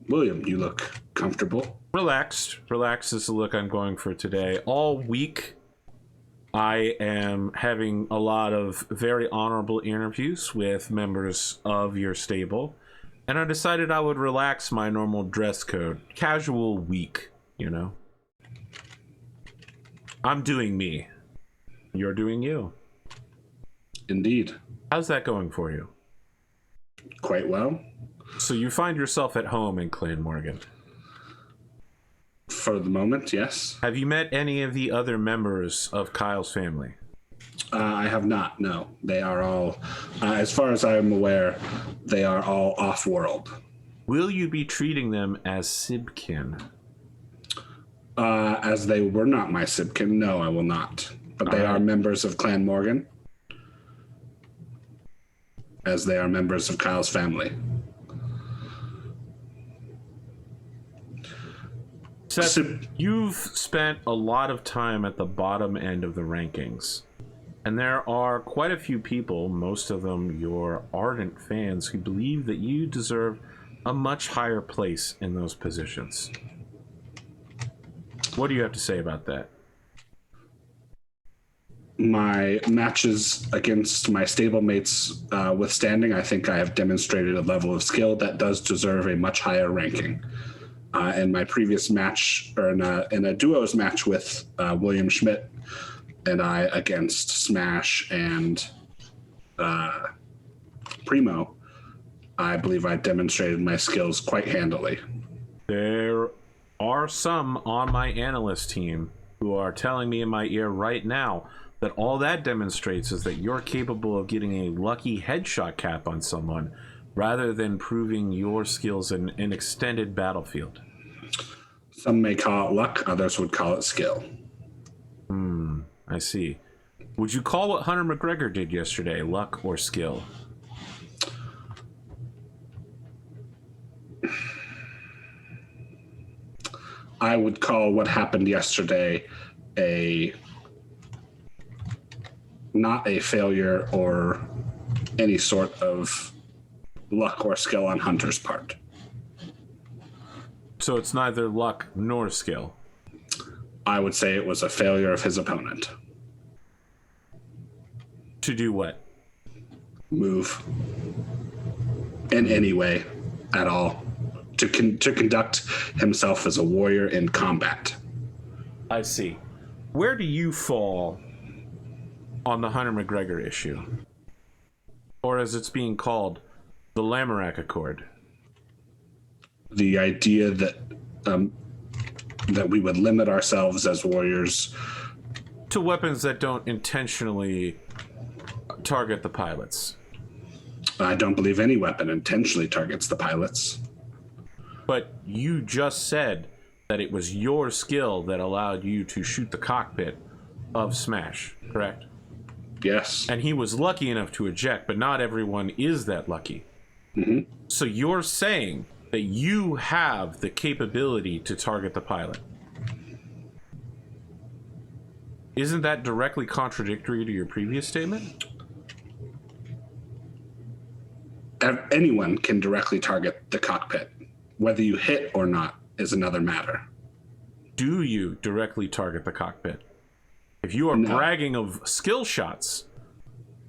William, you look comfortable. Relaxed. Relaxed is the look I'm going for today. All week, I am having a lot of very honorable interviews with members of your stable, and I decided I would relax my normal dress code. Casual week, you know? I'm doing me. You're doing you. Indeed. How's that going for you? Quite well. So you find yourself at home in Clan Morgan? For the moment, yes. Have you met any of the other members of Kyle's family? I have not, no. They are all, as far as I am aware, they are all off-world. Will you be treating them as Sibkin? As they were not my Sibkin, no, I will not. But they are members of Clan Morgan, as they are members of Kyle's family. Seth, you've spent a lot of time at the bottom end of the rankings. And there are quite a few people, most of them your ardent fans, who believe that you deserve a much higher place in those positions. What do you have to say about that? My matches against my stablemates withstanding, I think I have demonstrated a level of skill that does deserve a much higher ranking. In my previous match, or in a duos match with William Schmidt and I against Smash and Primo, I believe I demonstrated my skills quite handily. There are some on my analyst team who are telling me in my ear right now that all that demonstrates is that you're capable of getting a lucky headshot cap on someone rather than proving your skills in an extended battlefield. Some may call it luck, others would call it skill. I see. Would you call what Hunter McGregor did yesterday luck or skill? I would call what happened yesterday not a failure or any sort of luck or skill on Hunter's part. So it's neither luck nor skill. I would say it was a failure of his opponent. To do what? Move. In any way at all. To conduct himself as a warrior in combat. I see. Where do you fall on the Hunter McGregor issue? Or as it's being called, the Lamorak Accord? The idea that that we would limit ourselves as warriors to weapons that don't intentionally target the pilots. I don't believe any weapon intentionally targets the pilots. But you just said that it was your skill that allowed you to shoot the cockpit of Smash, correct? Yes. And he was lucky enough to eject, but not everyone is that lucky. Mm-hmm. So you're saying that you have the capability to target the pilot. Isn't that directly contradictory to your previous statement? Anyone can directly target the cockpit. Whether you hit or not is another matter. Do you directly target the cockpit? If you are bragging of skill shots,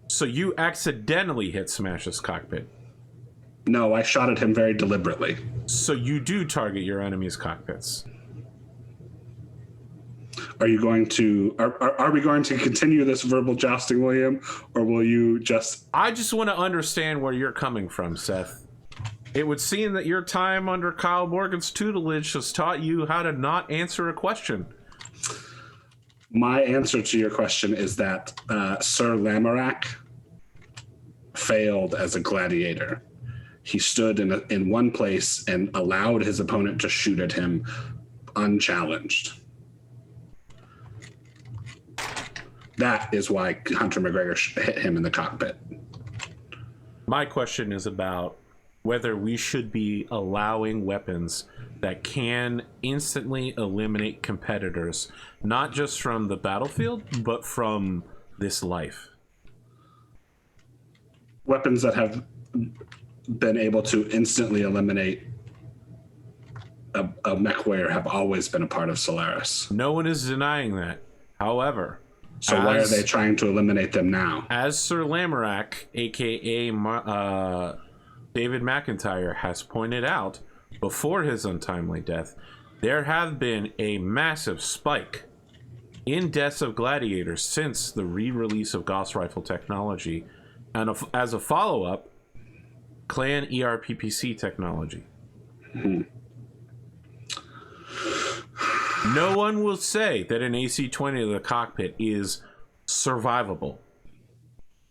so you accidentally hit Smash's cockpit. No, I shot at him very deliberately. So you do target your enemy's cockpits. Are you going to? Are we going to continue this verbal jousting, William, or will you just? I just want to understand where you're coming from, Seth. It would seem that your time under Kyle Morgan's tutelage has taught you how to not answer a question. My answer to your question is that Sir Lamorak failed as a gladiator. He stood in one place and allowed his opponent to shoot at him unchallenged. That is why Hunter McGregor hit him in the cockpit. My question is about whether we should be allowing weapons that can instantly eliminate competitors, not just from the battlefield, but from this life. Weapons that have been able to instantly eliminate a mech warrior have always been a part of Solaris. No one is denying that. However, so why are they trying to eliminate them now? As Sir Lamorak, aka David McIntyre, has pointed out before his untimely death, there have been a massive spike in deaths of gladiators since the re-release of Gauss rifle technology, and as a follow-up, Clan ERPPC technology. No one will say that an AC-20 to the cockpit is survivable.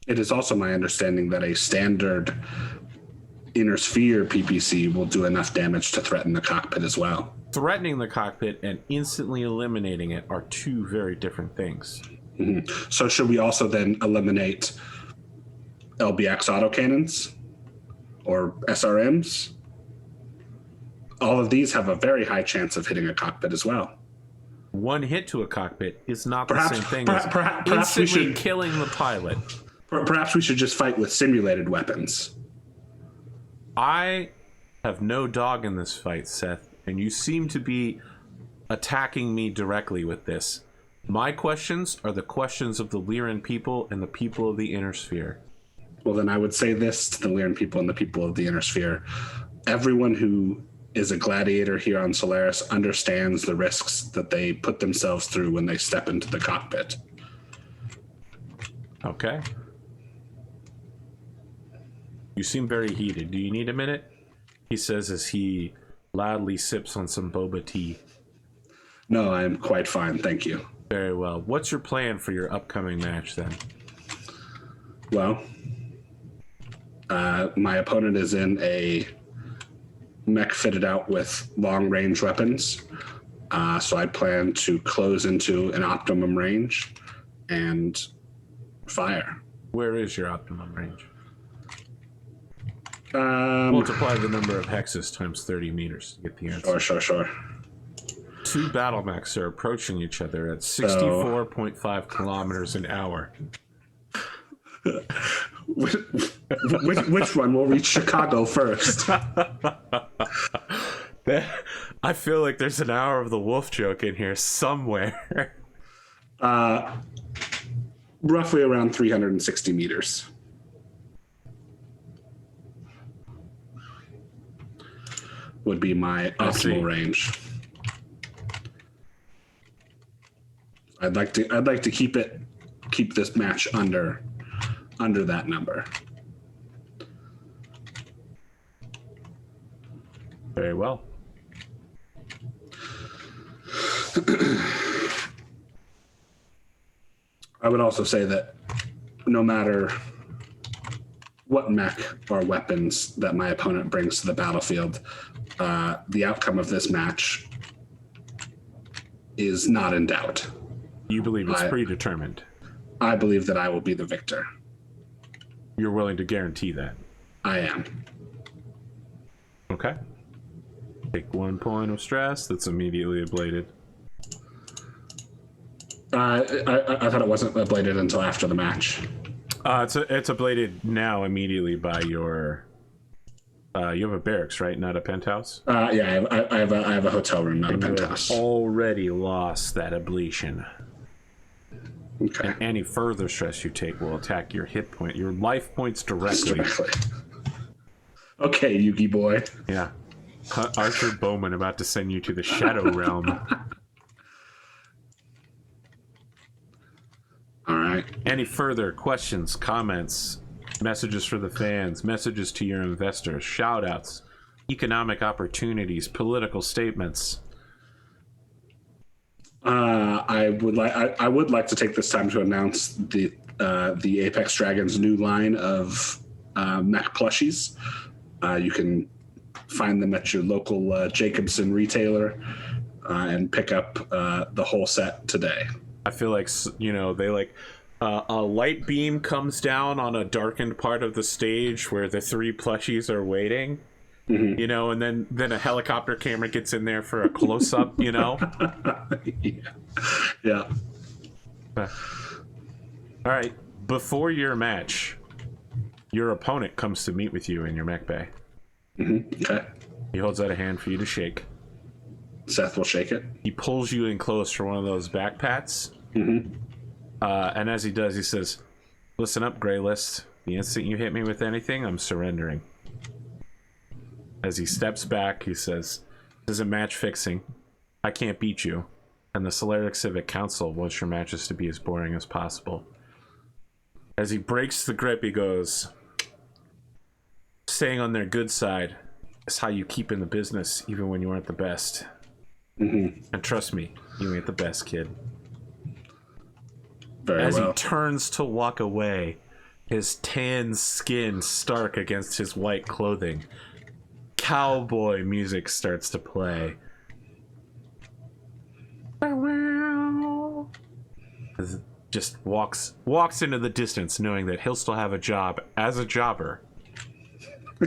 It is also my understanding that a standard inner sphere PPC will do enough damage to threaten the cockpit as well. Threatening the cockpit and instantly eliminating it are two very different things. Mm-hmm. So should we also then eliminate LBX autocannons or SRMs? All of these have a very high chance of hitting a cockpit as well. One hit to a cockpit is not Perhaps- the same thing perhaps as we instantly should- killing the pilot. Perhaps we should just fight with simulated weapons. I have no dog in this fight, Seth, and you seem to be attacking me directly with this. My questions are the questions of the Lyran people and the people of the Inner Sphere. Well, then I would say this to the Lyran people and the people of the Inner Sphere. Everyone who is a gladiator here on Solaris understands the risks that they put themselves through when they step into the cockpit. Okay. You seem very heated. Do you need a minute? He says as he loudly sips on some boba tea. No, I'm quite fine, thank you. Very well. What's your plan for your upcoming match then? Well, my opponent is in a mech fitted out with long-range weapons, so I plan to close into an optimum range and fire. Where is your optimum range? Multiply the number of hexes times 30 meters to get the answer. Sure. Two battle mechs are approaching each other at 64.5 kilometers an hour. Which one will reach Chicago first? I feel like there's an hour of the wolf joke in here somewhere. Roughly around 360 meters. Would be my optimal range. I'd like to keep this match under that number. Very well. I would also say that no matter what mech or weapons that my opponent brings to the battlefield, the outcome of this match is not in doubt. You believe it's predetermined? I believe that I will be the victor. You're willing to guarantee that? I am. Okay. Take 1 point of stress. That's immediately ablated. I thought it wasn't ablated until after the match. It's ablated now immediately by your... you have a barracks, right? Not a penthouse? Yeah, I have a hotel room, not a penthouse. Already lost that ablation. Okay. And any further stress you take will attack your hit point, your life points directly. Okay, Yugi boy. Yeah. Arthur Bowman about to send you to the Shadow Realm. All right. Any further questions, comments, messages for the fans, messages to your investors, shout outs, economic opportunities, political statements? I would like to take this time to announce the Apex Dragons new line of mech plushies. You can find them at your local Jacobson retailer and pick up the whole set today. I feel like, you know, they like a light beam comes down on a darkened part of the stage where the three plushies are waiting. Mm-hmm. You know, and then a helicopter camera gets in there for a close-up, you know? Yeah. All right. Before your match, your opponent comes to meet with you in your mech bay. Mm-hmm. Okay. He holds out a hand for you to shake. Seth will shake it. He pulls you in close for one of those back pats. Mm-hmm. And as he does, he says, "Listen up, Grey List. The instant you hit me with anything, I'm surrendering." As he steps back, he says, "This isn't match fixing. I can't beat you. And the Solaris Civic Council wants your matches to be as boring as possible." As he breaks the grip, he goes, "Staying on their good side is how you keep in the business even when you aren't the best. Mm-hmm. And trust me, you ain't the best, kid." Very As well. he turns to walk away, his tan skin stark against his white clothing. Cowboy music starts to play. Just walks into the distance knowing that he'll still have a job as a jobber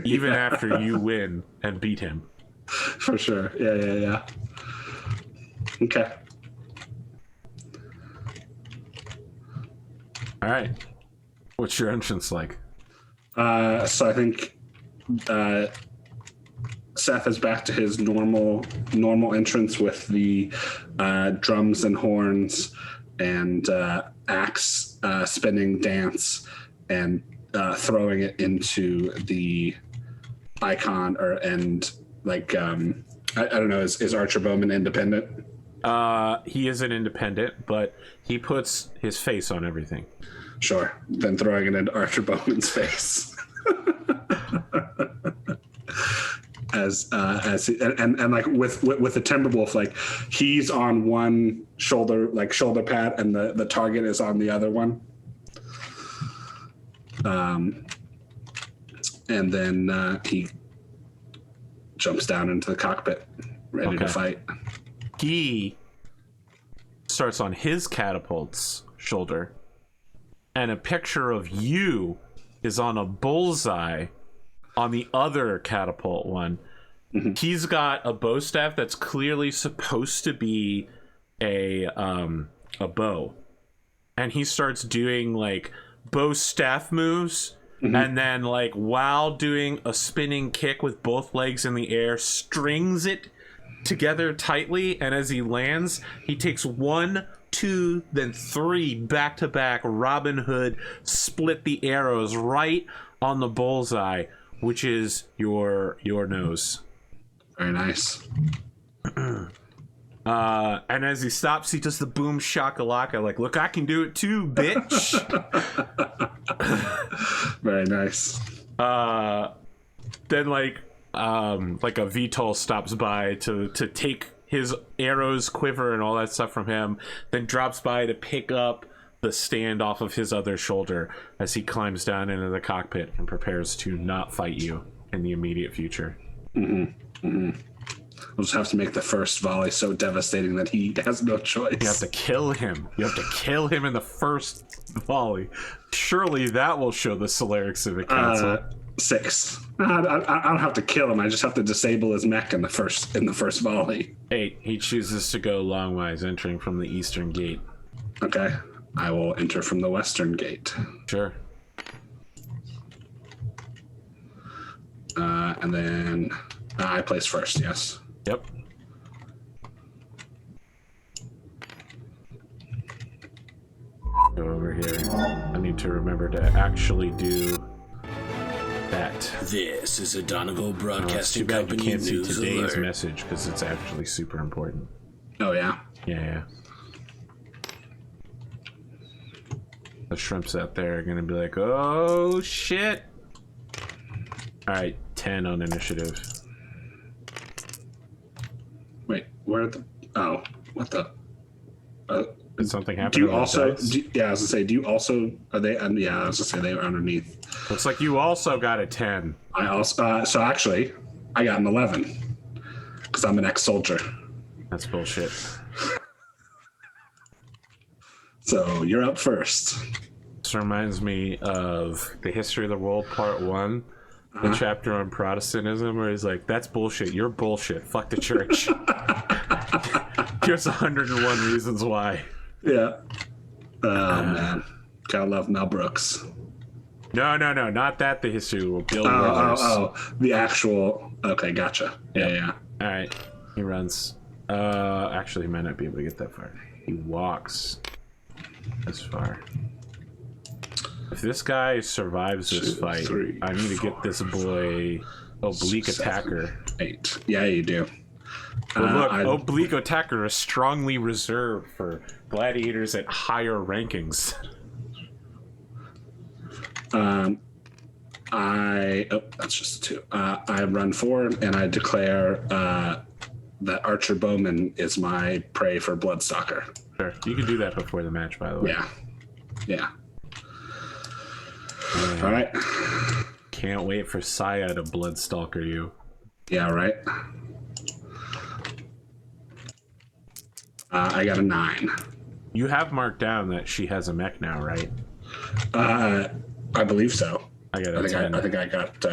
even after you win and beat him. For sure. Yeah. Okay. All right. What's your entrance like? So I think Seth is back to his normal entrance with the drums and horns and axe spinning dance and throwing it into the icon I don't know, is Archer Bowman independent? He isn't independent, but he puts his face on everything. Sure. Then throwing it into Archer Bowman's face. As like with the Timberwolf, like he's on one shoulder pad and the target is on the other one. And then he jumps down into the cockpit, ready to fight. He starts on his catapult's shoulder, and a picture of you is on a bullseye on the other catapult one. Mm-hmm. He's got a bow staff that's clearly supposed to be a bow, and he starts doing like bow staff moves. Mm-hmm. And then, like, while doing a spinning kick with both legs in the air, strings it together tightly. And as he lands, he takes 1, 2, then 3 back-to-back Robin Hood, split the arrows right on the bullseye, which is your nose. Very nice. And as he stops, he does the boom shakalaka, like, look, I can do it too, bitch. Very nice. Then like a VTOL stops by to take his arrows, quiver, and all that stuff from him, then drops by to pick up the stand off of his other shoulder as he climbs down into the cockpit and prepares to not fight you in the immediate future. Mm-hmm. Mm-hmm. We'll just have to make the first volley so devastating that he has no choice. You have to kill him. You have to kill him in the first volley. Surely that will show the Solaris Civic Council. 6. I don't have to kill him. I just have to disable his mech in the first volley. 8. He chooses to go longwise, entering from the eastern gate. Okay. I will enter from the western gate. Sure. And then I place first, yes. Yep. Go over here. I need to remember to actually do that. This is a Donegal Broadcasting Too bad you Company can't see news today's alert. message because it's actually super important. Oh, yeah? Yeah. The shrimps out there are going to be like, oh, shit. All right, 10 on initiative. Wait, where are the... Oh, what the... Did something happen? Do you also... I was going to say, do you also... Are they... yeah, I was going to say they were underneath. Looks like you also got a 10. I also... so actually, I got an 11. Because I'm an ex-soldier. That's bullshit. So, you're up first. This reminds me of the History of the World Part 1. The chapter on Protestantism where he's like, that's bullshit. You're bullshit. Fuck the church. Here's 101 reasons why. Yeah. Oh, man. Gotta love Mel Brooks. No. Not that the History of the World. Bill Oh. The actual... Okay, gotcha. Yeah. All right. He runs. Actually, he might not be able to get that far. He walks as far. If this guy survives this fight, 3, I need to get this boy Oblique 6, 7, Attacker. 8. Yeah, you do. But look, Oblique Attacker is strongly reserved for gladiators at higher rankings. That's just 2. I run forward and I declare that Archer Bowman is my prey for Bloodstalker. Sure. You can do that before the match, by the way. Yeah. All right. Can't wait for Saya to bloodstalker you. Yeah, right. I got a 9. You have marked down that she has a mech now, right? I believe so. I got a 10. I think I got.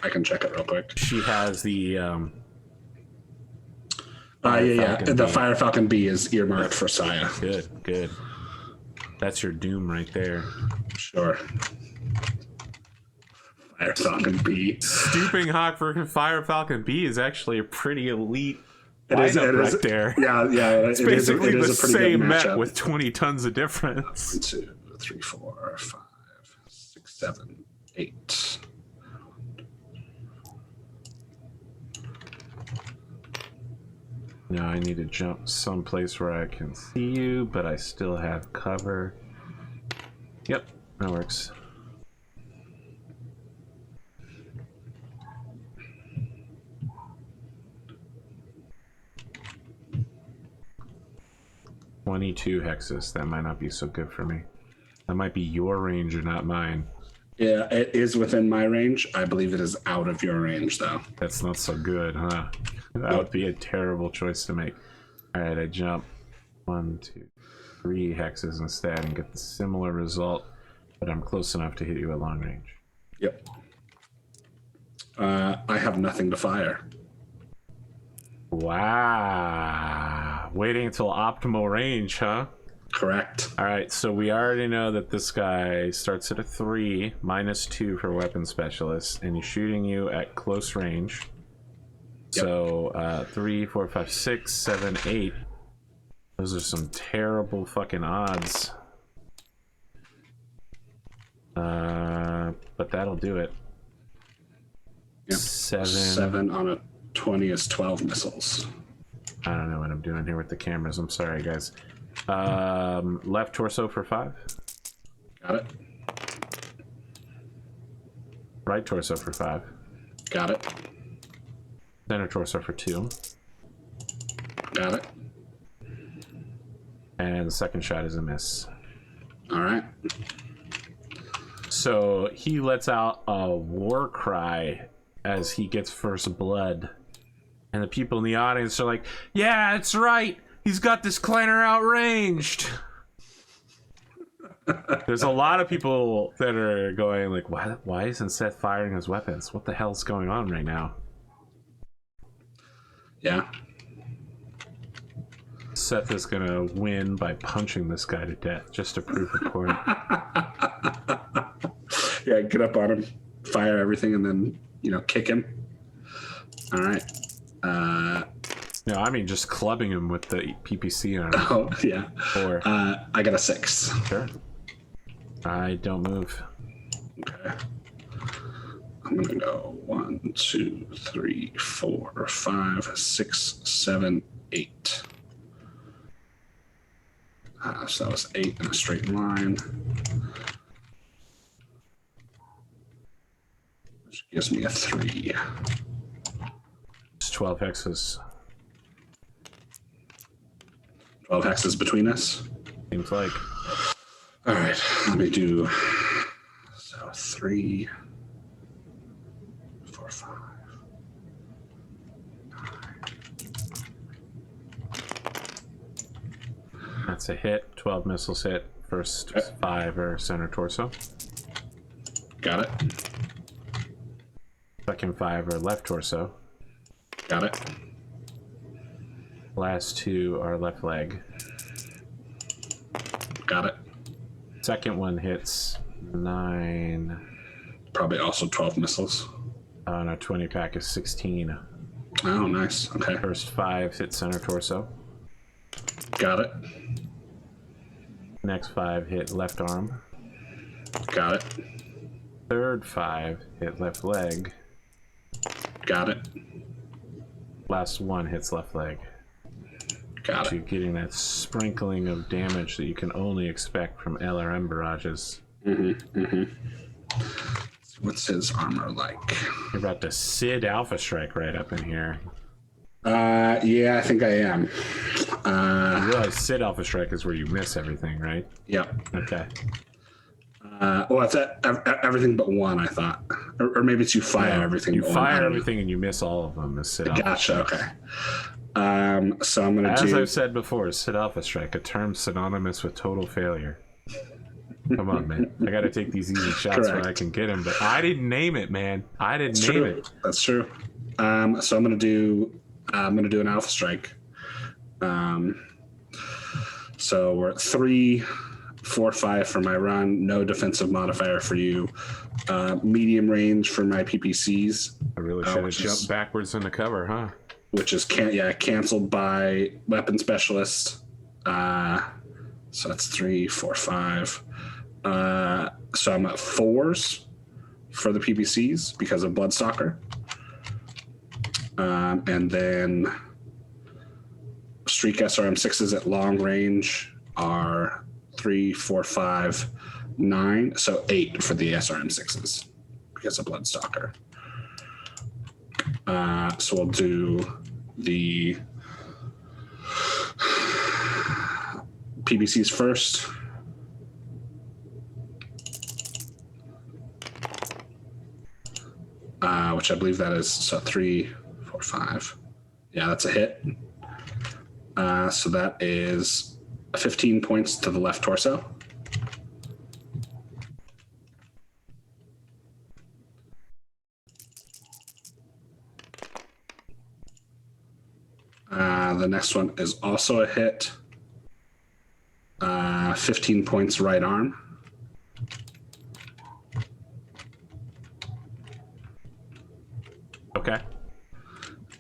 I can check it real quick. She has the. Yeah. Falcon The B. Fire Falcon B is earmarked for Saya. Good. That's your doom right there. Sure. Fire Falcon B. Stooping Hawk for Fire Falcon B is actually a pretty elite It is right there. Yeah. It's basically it is the a pretty same good mech matchup. with 20 tons of difference. 1, 2, 3, 4, 5, 6, 7, 8. Now I need to jump someplace where I can see you, but I still have cover. Yep, that works. $22 hexes. That might not be so good for me. That might be your range or not mine. Yeah, it is within my range. I believe it is out of your range, though. That's not so good, huh? That would be a terrible choice to make. Alright, I jump 1, 2, 3 hexes instead and get the similar result, but I'm close enough to hit you at long range. Yep. I have nothing to fire. Wow. Waiting until optimal range, huh? Correct. Alright, so we already know that this guy starts at a 3, -2 for weapon specialist, and he's shooting you at close range. Yep. So 3, 4, 5, 6, 7, 8. Those are some terrible fucking odds. But that'll do it. Yep. 7 on a 20 is 12 missiles. I don't know what I'm doing here with the cameras. I'm sorry, guys. Left torso for 5. Got it. Right torso for 5. Got it. Center torso for 2. Got it. And the second shot is a miss. All right. So he lets out a war cry as he gets first blood. And the people in the audience are like, yeah, that's right. He's got this clanner outranged. There's a lot of people that are going like, why isn't Seth firing his weapons? What the hell's going on right now? Yeah. Seth is gonna win by punching this guy to death just to prove a point. Yeah, get up on him, fire everything, and then, kick him. All right. No, I mean just clubbing him with the PPC on him. Oh, yeah. 4. I got a 6. Sure. I don't move. Okay. I'm going to go 1, 2, 3, 4, 5, 6, 7, 8. So that was 8 in a straight line. Which gives me a 3. It's 12 hexes. 12 hexes between us. Seems like. All right, let me do 3, 4, 5, 9. That's a hit. 12 missiles hit. First 5 are center torso. Got it. Second 5 are left torso. Got it. Last 2 are left leg. Got it. Second one hits 9. Probably also 12 missiles. On a 20 pack is 16. Oh, nice. Okay. First 5 hit center torso. Got it. Next 5 hit left arm. Got it. Third 5 hit left leg. Got it. Last 1 hits left leg. Got So it. you're getting that sprinkling of damage that you can only expect from LRM barrages. What's his armor like? You're about to Sid Alpha Strike right up in here. Yeah, I think I am. You realize Sid Alpha Strike is where you miss everything, right? Yep. Okay. Well, it's everything but one, I thought. Or maybe it's you fire everything. You but fire one. everything and you miss all of them. Sit off. Gotcha, okay. So I'm going to do... As I've said before, sit off a strike, a term synonymous with total failure. Come on, man. I got to take these easy shots where I can get them, but I didn't name it, man. I didn't name it. That's true. So I'm going to do an alpha strike. So we're at 3, 4, 5 for my run. No defensive modifier for you. Medium range for my PPCs. I really should have jumped backwards in the cover, huh? Which is canceled by weapon specialist. So that's 3, 4, 5. So I'm at 4s for the PPCs because of Bloodstalker. And then Streak SRM6s at long range are 3, 4, 5, 9. So 8 for the SRM6s because of Bloodstalker. So we'll do the PBCs first. Which I believe that is 3, 4, 5. Yeah, that's a hit. So that is 15 points to the left torso. The next one is also a hit. 15 points right arm. Okay.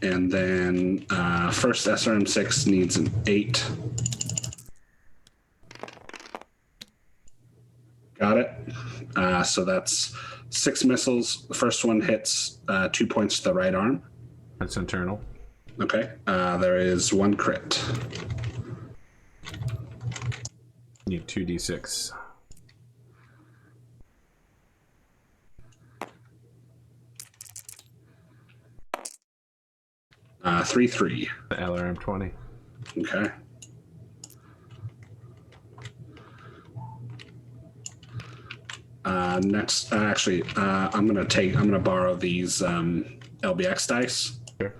And then first SRM6 needs an 8. Got it. So that's 6 missiles. The first one hits 2 points to the right arm. That's internal. Okay. There is 1 crit. Need 2d6. Uh, 3, 3. The LRM 20. Okay. Next, I'm gonna borrow these LBX dice. Sure.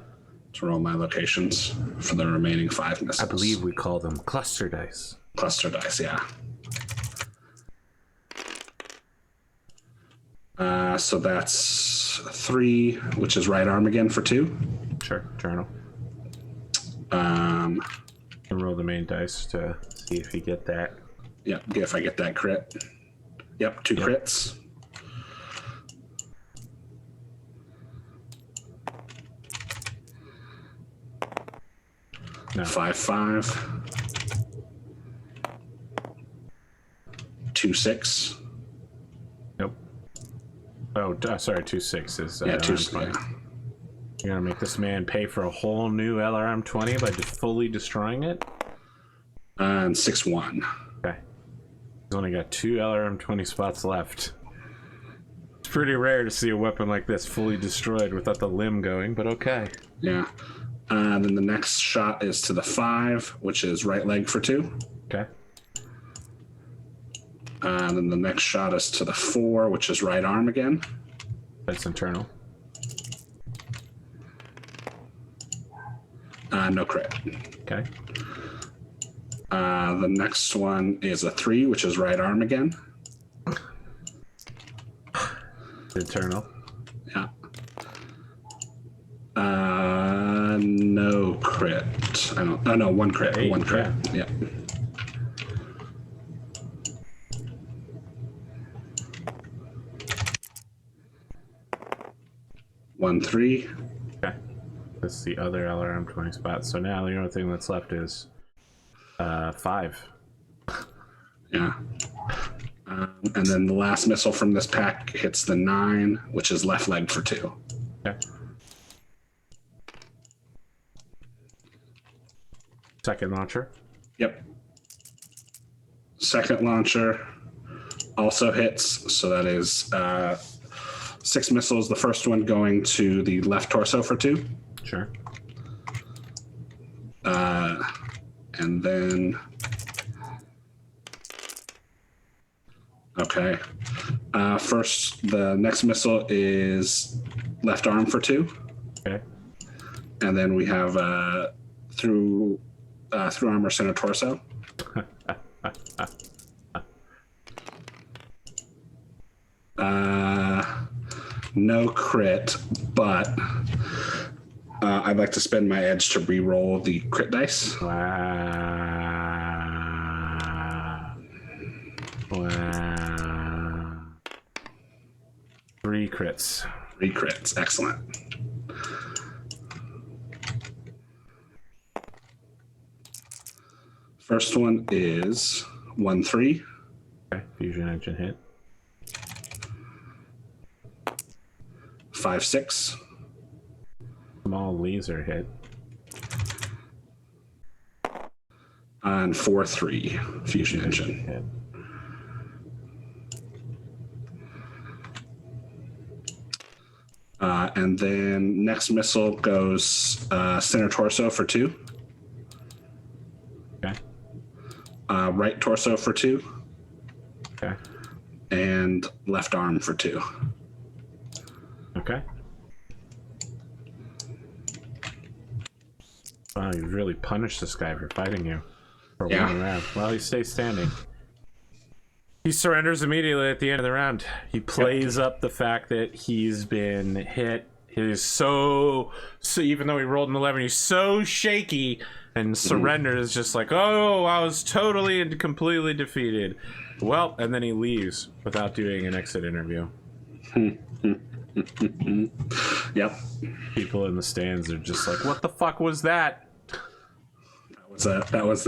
To roll my locations for the remaining 5 missiles. I believe we call them cluster dice. Cluster dice, yeah. So that's 3, which is right arm again for 2. Sure, journal. Um, And roll the main dice to see if you get that. Yep, if I get that crit. Yep, 2 crits. No. 5, 5. 2, 6. Nope. Oh, sorry, 2 6s. Yeah, 2, LRM 20. You're gonna make this man pay for a whole new LRM 20 by fully destroying it? And 6, 1. Okay. He's only got 2 LRM 20 spots left. It's pretty rare to see a weapon like this fully destroyed without the limb going, but okay. Yeah. Then the next shot is to the 5, which is right leg for 2. Okay. Then the next shot is to the 4, which is right arm again. That's internal. No crit. Okay. The next one is a 3, which is right arm again. Internal. Yeah. No crit. I don't. Oh no, 1 crit. 8, 1 crit. Yeah. One 3. Okay. That's the other LRM 20 spot. So now the only thing that's left is 5. Yeah. And then the last missile from this pack hits the 9, which is left leg for 2. Okay. Second launcher. Yep. Second launcher also hits, so that is 6 missiles. The first one going to the left torso for 2. Sure. And then... Okay. First, the next missile is left arm for 2. Okay. And then we have through armor center torso. No crit, but I'd like to spend my edge to re-roll the crit dice. Wow. 3 crits. 3 crits, excellent. First one is 1-3. Okay, fusion engine hit. 5-6. Small laser hit. And 4-3 fusion engine. Hit. And then next missile goes center torso for 2. Okay. Right torso for 2. Okay. And left arm for 2. Okay. Wow, you really punished this guy for fighting you for one round. Well, he stays standing. He surrenders immediately at the end of the round. He plays up the fact that he's been hit. He's so even though he rolled an 11, he's so shaky and surrenders, just like, oh, I was totally and completely defeated. Well, and then he leaves without doing an exit interview. Yep. People in the stands are just like, what the fuck was that? That was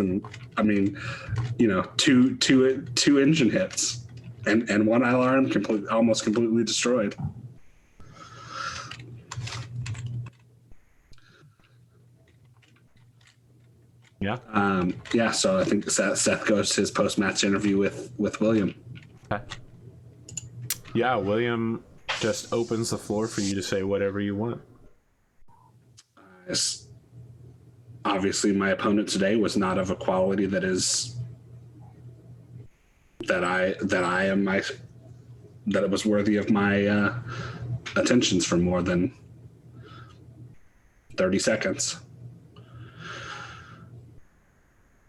I mean, you know, two engine hits and one alarm almost completely destroyed. Yeah. Yeah, so I think Seth goes to his post-match interview with William. Okay. Yeah, William just opens the floor for you to say whatever you want. Obviously, my opponent today was not of a quality that it was worthy of my attentions for more than 30 seconds.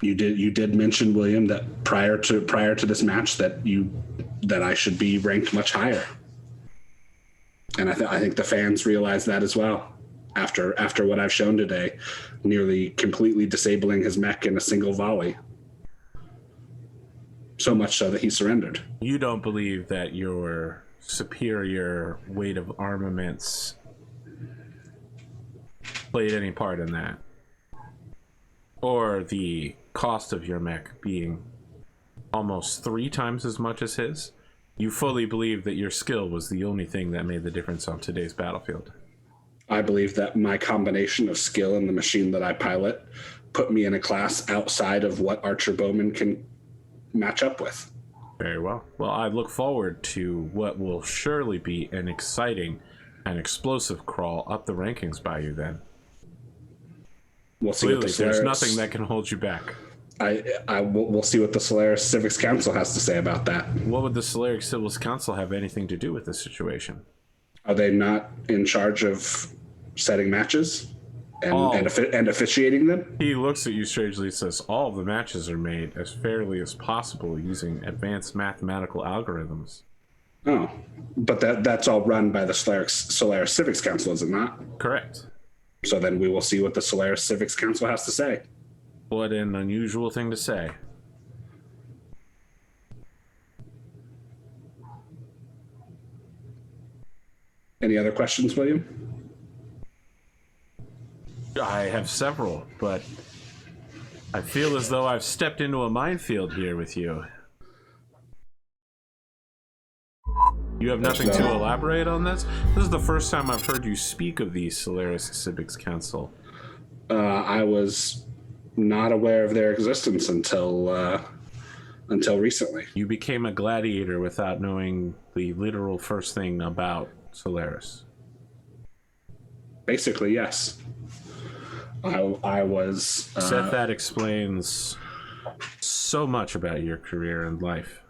You did mention, William, that prior to this match that I should be ranked much higher, and I think the fans realize that as well. After what I've shown today, nearly completely disabling his mech in a single volley, so much so that he surrendered. You don't believe that your superior weight of armaments played any part in that, or the cost of your mech being almost 3 times as much as his? You fully believe that your skill was the only thing that made the difference on today's battlefield? I believe that my combination of skill and the machine that I pilot put me in a class outside of what Archer Bowman can match up with. Very well. Well, I look forward to what will surely be an exciting and explosive crawl up the rankings by you then. We'll see. Clearly, there's nothing that can hold you back. We'll see what the Solaris Civics Council has to say about that. What would the Solaris Civics Council have anything to do with this situation? Are they not in charge of setting matches and officiating them? He looks at you strangely and says, all of the matches are made as fairly as possible using advanced mathematical algorithms. Oh, but that's all run by the Solaris Civics Council, is it not? Correct. So then we will see what the Solaris Civics Council has to say. What an unusual thing to say. Any other questions, William? I have several, but I feel as though I've stepped into a minefield here with you. You have nothing to elaborate on this? This is the first time I've heard you speak of the Solaris Civics Council. I was not aware of their existence until recently. You became a gladiator without knowing the literal first thing about Solaris. Basically, yes. I was... Seth, that explains so much about your career and life.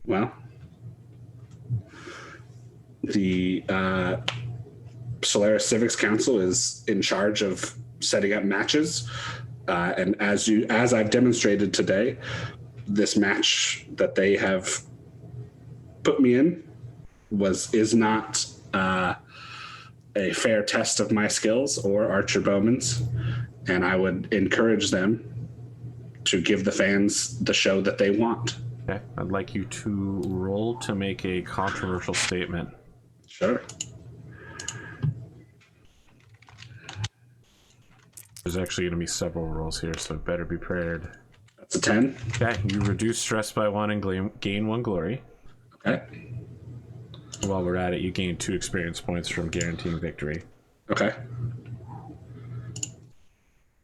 Well, the Solaris Civics Council is in charge of setting up matches, and as I've demonstrated today, this match that they have put me in is not a fair test of my skills or Archer Bowman's, and I would encourage them to give the fans the show that they want. Okay, I'd like you to roll to make a controversial statement. Sure. There's actually going to be several rolls here, so better be prepared. That's a 10. Okay, you reduce stress by 1 and gain 1 glory. Okay. While we're at it, you gain 2 experience points from guaranteeing victory. Okay.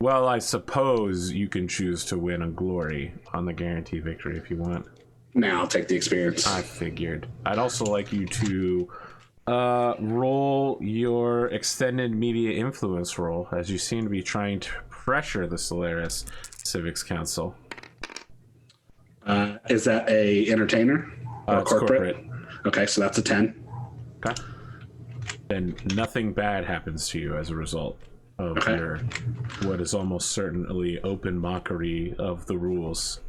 Well, I suppose you can choose to win a glory on the guarantee victory if you want. Now I'll take the experience. I figured. I'd also like you to roll your extended media influence roll, as you seem to be trying to pressure the Solaris Civics Council. Is that a entertainer or corporate? Okay, so that's a 10. Okay. Then nothing bad happens to you as a result of your what is almost certainly open mockery of the rules.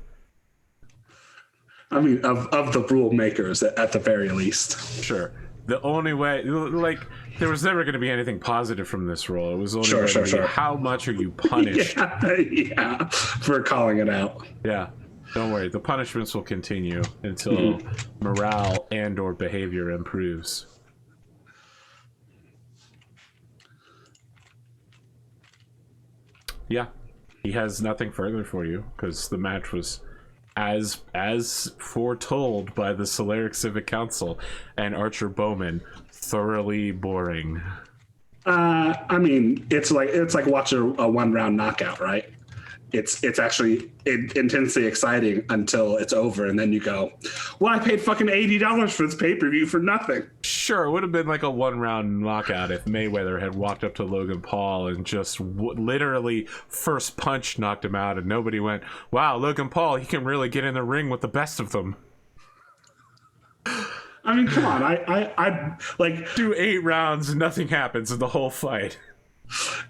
I mean, of the rule makers at the very least. Sure. The only way, like, there was never going to be anything positive from this roll. It was only Sure. how much are you punished? Yeah, for calling it out. Yeah. Don't worry. The punishments will continue until morale and or behavior improves. Yeah. He has nothing further for you because the match was as foretold by the Solaris Civic Council and Archer Bowman, thoroughly boring. I mean, it's like watching a 1-round knockout, right? It's actually intensely exciting until it's over, and then you go, well, I paid fucking $80 for this pay-per-view for nothing. Sure, it would have been like a 1-round knockout if Mayweather had walked up to Logan Paul and just literally first punch knocked him out, and nobody went, wow, Logan Paul, he can really get in the ring with the best of them. I mean, come on, I like do 8 rounds and nothing happens in the whole fight.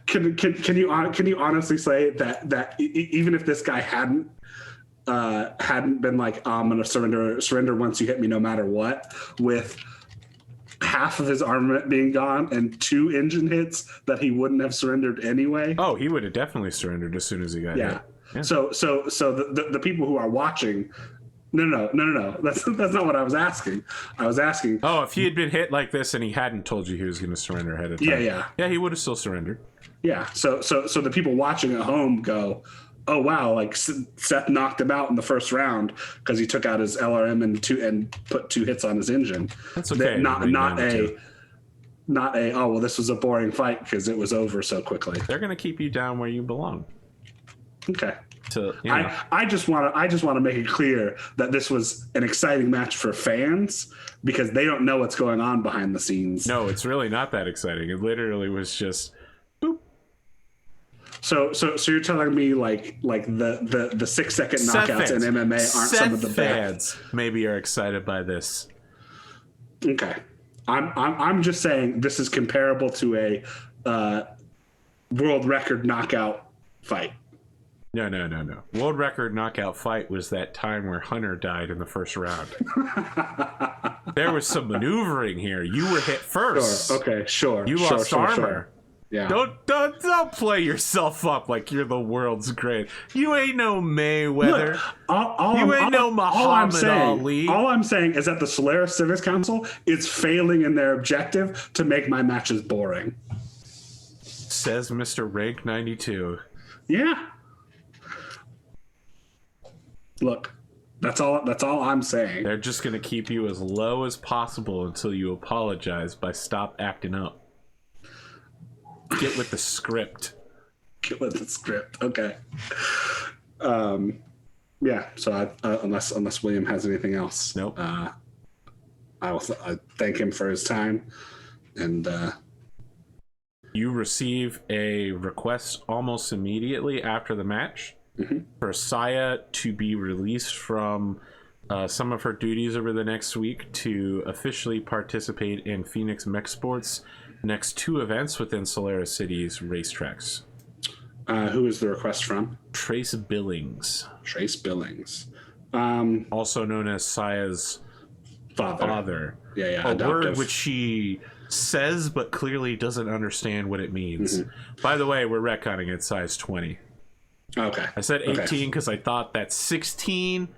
Can you honestly say that even if this guy hadn't been like, oh, I'm gonna surrender once you hit me no matter what, with half of his armament being gone and 2 engine hits, that he wouldn't have surrendered anyway? Oh, he would have definitely surrendered as soon as he got hit. Yeah. So the people who are watching. No. That's not what I was asking. I was asking. Oh, if he had been hit like this and he hadn't told you he was going to surrender ahead of time. Yeah, he would have still surrendered. Yeah. So the people watching at home go, oh wow, like Seth knocked him out in the first round because he took out his LRM and put 2 hits on his engine. That's okay. Not a oh well, this was a boring fight because it was over so quickly. They're going to keep you down where you belong. Okay. I just want to make it clear that this was an exciting match for fans because they don't know what's going on behind the scenes. No, it's really not that exciting. It literally was just boop. So you're telling me like the 6-second knockouts in MMA aren't some of the fans maybe are excited by this. Okay. I'm just saying this is comparable to a world record knockout fight. No. World record knockout fight was that time where Hunter died in the first round. There was some maneuvering here. You were hit first. Sure. Okay, sure. You lost armor. Sure. Yeah. Don't play yourself up like you're the world's great. You ain't no Mayweather. Look, you ain't no Muhammad Ali. All I'm saying is that the Solaris Civics Council is failing in their objective to make my matches boring. Says Mr. Rank 92. Yeah. Look, that's all I'm saying. They're just gonna keep you as low as possible until you apologize by stop acting up. Get with the script. Get with the script. Okay. Yeah. So unless William has anything else, nope. I will thank him for his time, and you receive a request almost immediately after the match. For Saya to be released from some of her duties over the next week to officially participate in Phoenix Mech Sports' next 2 events within Solaris City's racetracks. Who is the request from? Trace Billings. Trace Billings. Also known as Saya's father. Yeah, A adoptive. word which she says but clearly doesn't understand what it means. By the way, we're retconning it size 20. Okay. I said 18 because I thought that's 16.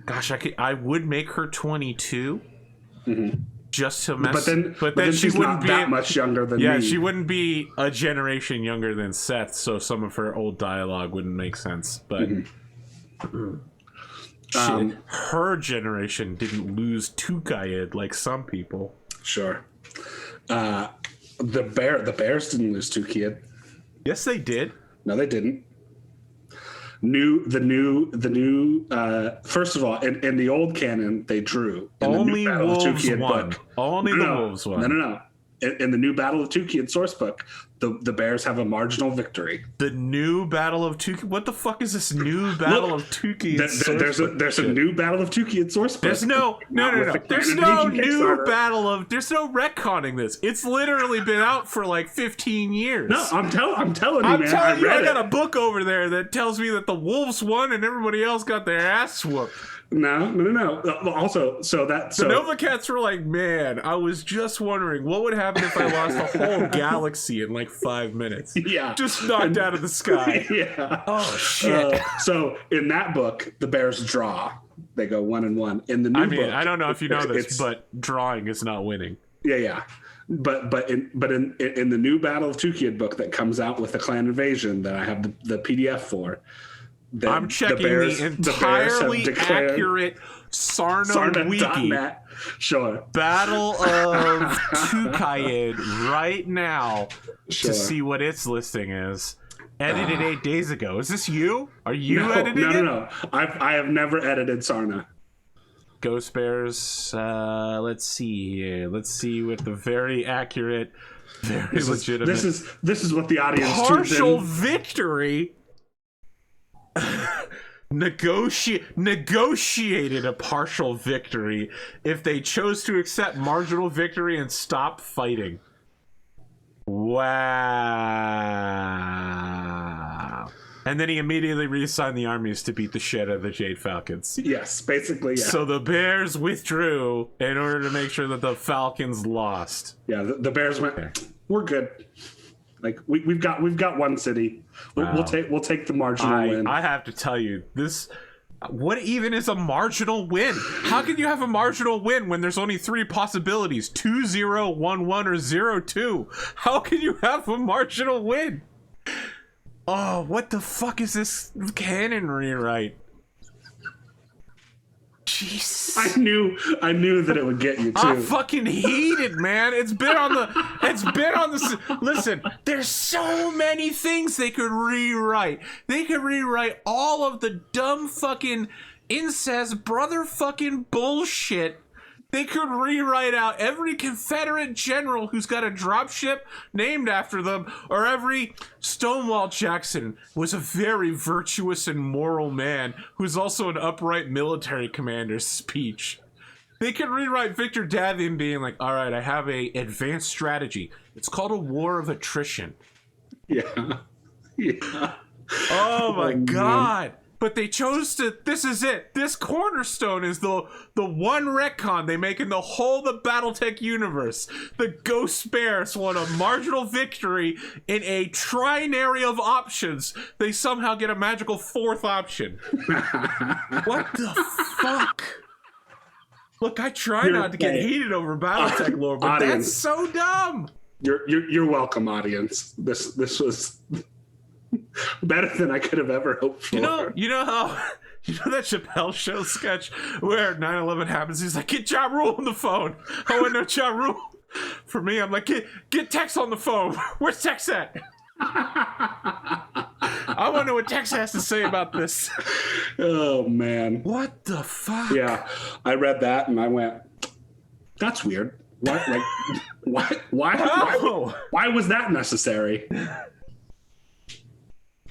Gosh, I would make her 22. Just to mess. But then she she's wouldn't not be that much younger than me. Yeah, she wouldn't be a generation younger than Seth, so some of her old dialogue wouldn't make sense. But her generation didn't lose Tukayed like some people. Sure. The Bears didn't lose Tukayed. Yes, they did. No, they didn't. The new first of all, in the old canon, they drew. In Only the new Battle of Wolves Tukayed won. book. Only the Wolves won. No. In the new Battle of Tukayed source book, the Bears have a marginal victory. The new Battle of Tukayed? What the fuck is this new Battle of Tukayed? There's a new Battle of Tukayed source book. There's no. There's no new battle of. There's no retconning this. It's literally been out for like 15 years. No, I'm telling you, I'm man. telling you, I got it. a book over there that tells me that the Wolves won and everybody else got their ass whooped. No. Also, the Nova Cats were like, man, I was just wondering what would happen if I lost a whole galaxy in like 5 minutes. Yeah, just knocked out of the sky. Yeah. Oh shit. So in that book, the Bears draw. They go 1-1. In the new book, I don't know if you know this, but drawing is not winning. Yeah. But in the new Battle of Tukayed book that comes out with the clan invasion that I have the PDF for. I'm checking the entirely accurate Sarna Wiki sure. Battle of Tukayed right now Sure. to see what its listing is. Edited 8 days ago. Is this you? Are you editing it? No. I have never edited Sarna. Ghost Bears. Let's see here. Let's see with the very accurate, very legitimate. This is what the audience partial tunes in. Victory. Negotiated a partial victory if they chose to accept marginal victory and stop fighting. Wow. And then he immediately reassigned the armies to beat the shit out of the Jade Falcons. Yes, basically, yeah. So the Bears withdrew in order to make sure that the Falcons lost. Yeah, the Bears went, we're good. Like we've got one city. We'll take the marginal win. I have to tell you, this what even is a marginal win? How can you have a marginal win when there's only 3 possibilities? 2-0, 1-1, or 0-2? How can you have a marginal win? Oh, what the fuck is this canon rewrite? Jesus. I knew that it would get you too. I'm fucking heated, man. It's been on the listen, there's so many things they could rewrite. They could rewrite all of the dumb fucking incest brother fucking bullshit. They could rewrite out every Confederate general who's got a dropship named after them, or every Stonewall Jackson was a very virtuous and moral man who's also an upright military commander's speech. They could rewrite Victor Davian being like, all right, I have a advanced strategy. It's called a war of attrition. Yeah. Oh my God. But they chose to, this is it. This cornerstone is the one retcon they make in the whole the Battletech universe. The Ghost Bears won a marginal victory in a trinary of options. They somehow get a magical 4th option. What the fuck? Look, I try not to get heated over Battletech lore, but audience. that's so dumb. You're welcome, audience. This was better than I could have ever hoped for. You know that Chappelle Show sketch where 9/11 happens? He's like, get Ja Rule on the phone. I want no Ja Rule. For me, I'm like, get Tex on the phone. Where's Tex at? I want to know what Tex has to say about this. Oh man. What the fuck? Yeah, I read that and I went, that's weird. Why was that necessary?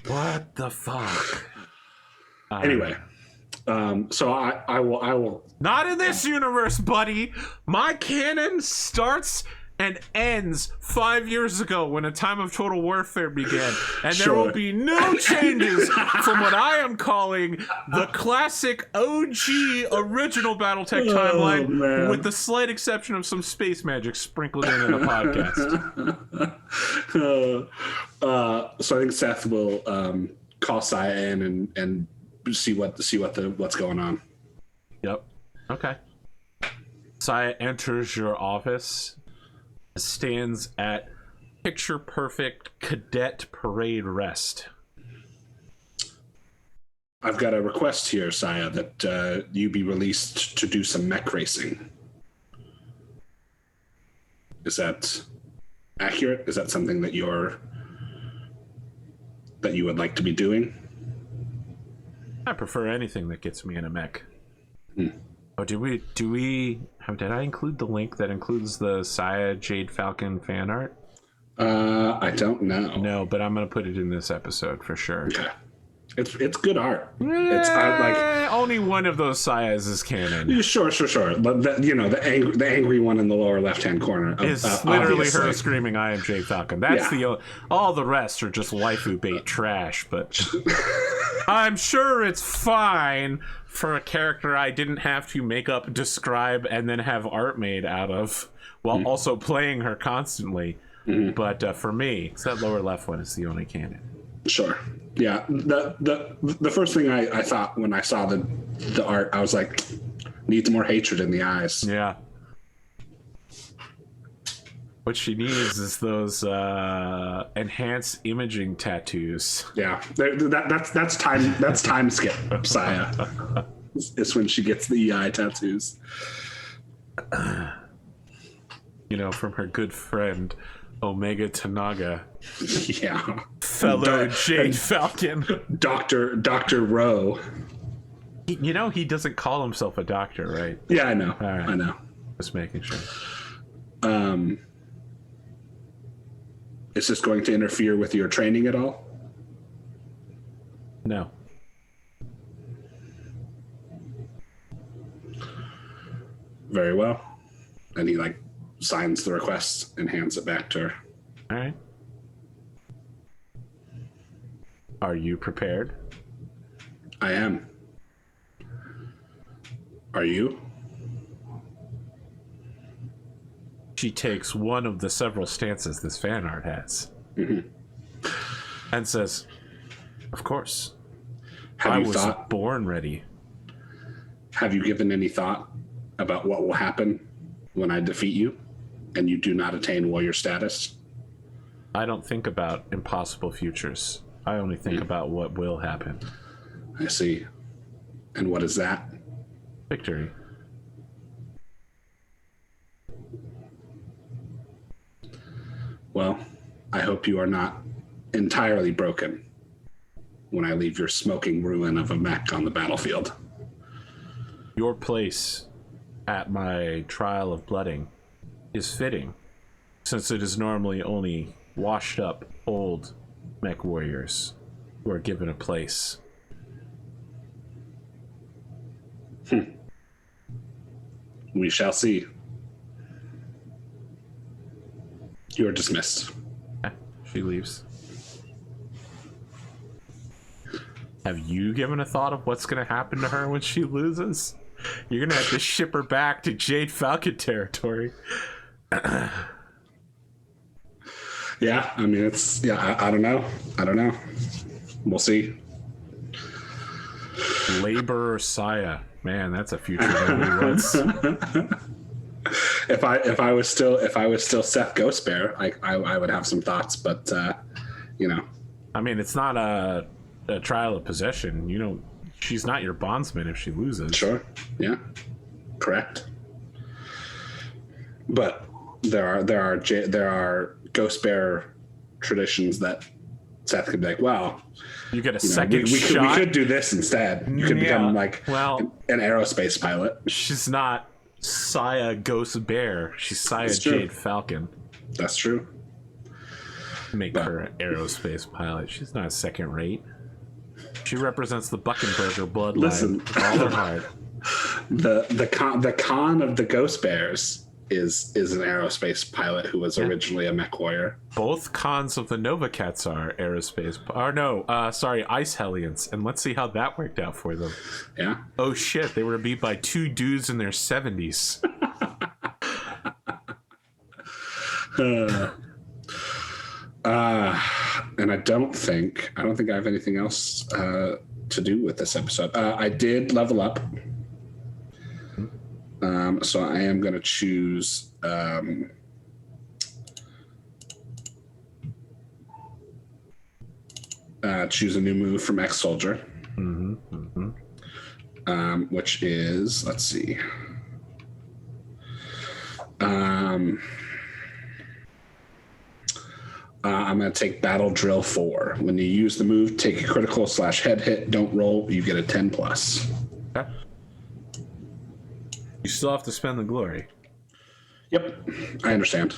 What the fuck? Anyway, So I will. Not in this universe, buddy. My canon starts and ends 5 years ago when a time of total warfare began. And there will be no changes from what I am calling the classic OG original Battletech timeline, with the slight exception of some space magic sprinkled in the podcast. So I think Seth will call Saya in and see what's going on. Yep. Okay. Saya enters your office, stands at picture perfect cadet parade rest. I've got a request here, Saya, that you be released to do some mech racing. Is that accurate? Is that something that you would like to be doing? I prefer anything that gets me in a mech. Oh, did I include the link that includes the Saya Jade Falcon fan art? I don't know. No, but I'm gonna put it in this episode for sure. Okay. It's good art. It's like only one of those Sayas is canon. Sure. But the angry one in the lower left hand corner is literally obviously her screaming, "I am Jade Falcon." That's all the rest are just waifu bait trash. But I'm sure it's fine for a character I didn't have to make up, describe, and then have art made out of, while also playing her constantly. But for me, it's that lower left one is the only canon. Sure. Yeah. The first thing I thought when I saw the art, I was like, needs more hatred in the eyes. Yeah. What she needs is those enhanced imaging tattoos. Yeah, that's time skip, Saya. It's when she gets the eye tattoos. From her good friend Omega Tanaga. Yeah. Fellow Jade Falcon. Dr. Rowe. He doesn't call himself a doctor, right? Yeah, I know. All right. I know. Just making sure. Is this going to interfere with your training at all? No. Very well. And he signs the request and hands it back to her. All right. Are you prepared? I am. Are you? She takes one of the several stances this fan art has and says, "Of course. I was born ready." Have you given any thought about what will happen when I defeat you and you do not attain warrior status? I don't think about impossible futures. I only think about what will happen. I see. And what is that? Victory. Well, I hope you are not entirely broken when I leave your smoking ruin of a mech on the battlefield. Your place at my trial of blooding is fitting, since it is normally only washed up old mech warriors who are given a place. We shall see. You are dismissed. She leaves. Have you given a thought of what's going to happen to her when she loses? You're going to have to ship her back to Jade Falcon territory. Yeah, I mean, I don't know. We'll see. Labor Saya. Man, that's a future nobody wants. If I was still Seth Ghostbear, I would have some thoughts, but I mean, it's not a trial of possession. She's not your bondsman if she loses. Sure. Yeah. Correct. But there are Ghostbear traditions that Seth could be like, well, you get a second shot. We could do this instead. You could become an aerospace pilot. She's not Saya Ghost Bear. She's Saya Jade Falcon. That's true. Make her an aerospace pilot. She's not second rate. She represents the Buckenberger bloodline. Listen. With all her heart. The con of the Ghost Bears is an aerospace pilot who was originally a mech warrior. Both cons of the Nova Cats are aerospace. Or no, sorry, Ice Hellions. And let's see how that worked out for them. Yeah. Oh shit, they were beat by two dudes in their 70s. And I don't think I have anything else to do with this episode. I did level up. So I am going to choose choose a new move from ex-soldier, which is, let's see. I'm going to take Battle Drill 4. When you use the move, take a critical / head hit, don't roll, you get a 10+. Okay. You still have to spend the glory. Yep, I understand.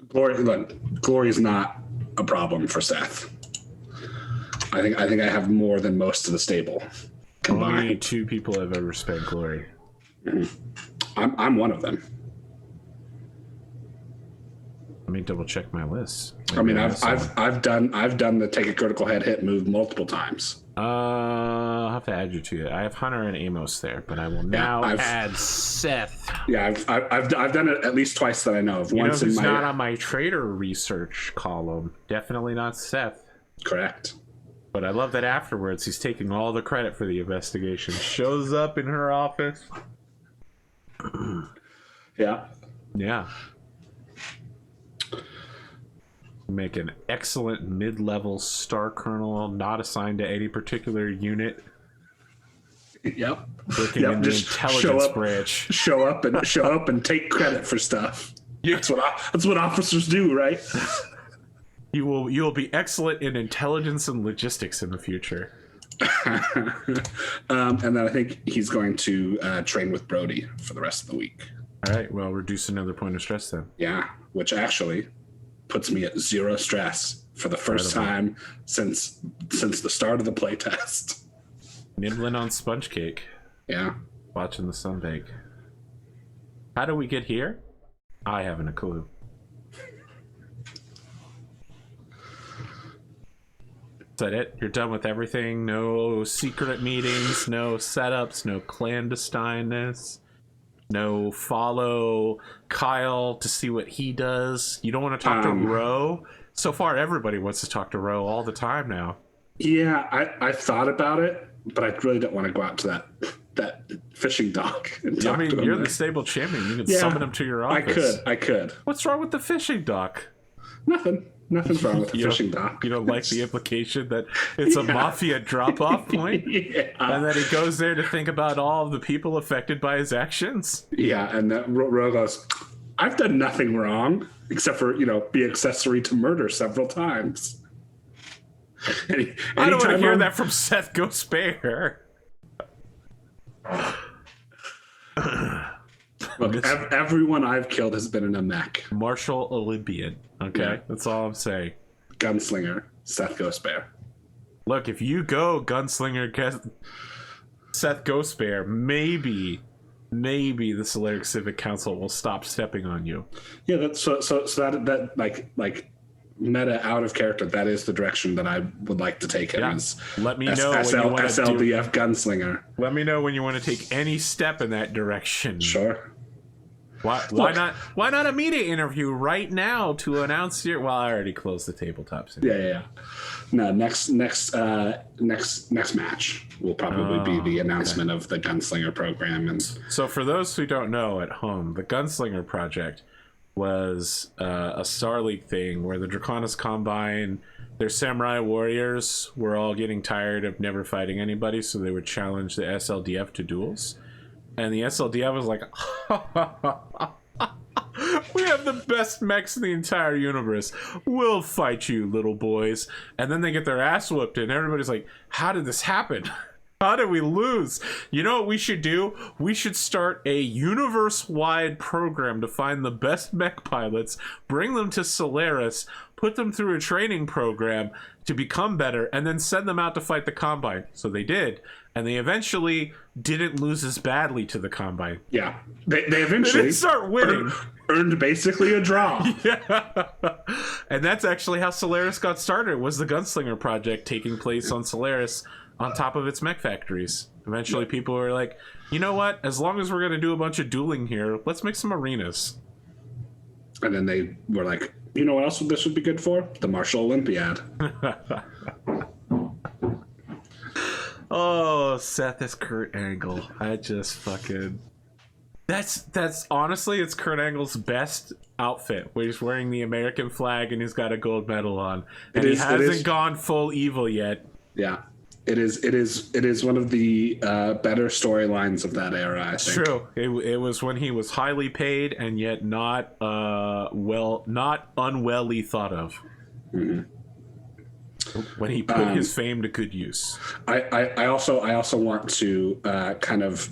Glory is not a problem for Seth. I think I have more than most of the stable combined. Only 2 people have ever spent glory. I'm one of them. Let me double check my list. I mean, I've done the take a critical head hit move multiple times. I'll have to add you to it. I have Hunter and Amos there, but I will now add Seth. Yeah, I've done it at least twice that I know of. Once who's not on my trader research column? Definitely not Seth. Correct. But I love that afterwards he's taking all the credit for the investigation. Shows up in her office. Yeah. Yeah. Make an excellent mid-level star colonel, not assigned to any particular unit. Yep. Working in the intelligence branch. Show up and take credit for stuff. Yeah. That's what officers do, right? You will be excellent in intelligence and logistics in the future. And then I think he's going to train with Brody for the rest of the week. All right. Well, reduce another point of stress then. Yeah, which actually puts me at 0 stress for the first time since the start of the playtest. Nibbling on sponge cake. Yeah. Watching the sun bake. How do we get here? I haven't a clue. Is that it? You're done with everything? No secret meetings, no setups, no clandestineness, no follow Kyle to see what he does. You don't want to talk to Ro? So far, everybody wants to talk to Ro all the time now. Yeah, I thought about it, but I really don't want to go out to that fishing dock and talk to him. You're the stable champion. You can summon him to your office. I could. What's wrong with the fishing dock? Nothing's wrong with the fishing dock. You don't like the implication that it's a mafia drop-off point? Yeah. And that he goes there to think about all of the people affected by his actions? Yeah, and that Ro goes, I've done nothing wrong, except for, be accessory to murder several times. I don't want to hear that from Seth Ghost Bear. Look, everyone I've killed has been in a mech. Martial Olympian. Okay, yeah. That's all I'm saying. Gunslinger, Seth Ghost Bear. Look, if you go Gunslinger, Seth Ghost Bear, maybe the Solaric Civic Council will stop stepping on you. Yeah, that's so that like meta out of character. That is the direction that I would like to take him. Yeah. Let me know when you want to SLDF Gunslinger. Let me know when you want to take any step in that direction. Sure. Why not a media interview right now to announce your? Well, I already closed the tabletops. Yeah. No, next match will probably be the announcement of the Gunslinger program. And so, for those who don't know at home, the Gunslinger project was a Star League thing where the Draconis Combine, their samurai warriors, were all getting tired of never fighting anybody, so they would challenge the SLDF to duels. And the SLDF was like, we have the best mechs in the entire universe. We'll fight you, little boys. And then they get their ass whooped, and everybody's like, how did this happen? How did we lose? You know what we should do? We should start a universe-wide program to find the best mech pilots, bring them to Solaris, put them through a training program to become better, and then send them out to fight the Combine. So they did. And they eventually didn't lose as badly to the Combine. Yeah. They eventually didn't start winning. Earned basically a draw. Yeah. And that's actually how Solaris got started, was the Gunslinger Project taking place on Solaris on top of its mech factories. Eventually people were like, you know what? As long as we're going to do a bunch of dueling here, let's make some arenas. And then they were like, you know what else this would be good for? The Martial Olympiad. Oh, Seth is Kurt Angle. I just fucking... That's honestly, it's Kurt Angle's best outfit, where he's wearing the American flag and he's got a gold medal on. And he hasn't gone full evil yet. Yeah. It is one of the better storylines of that era, I think. True. It was when he was highly paid and yet not unwellly thought of. Mm-hmm. When he put his fame to good use. I also want to kind of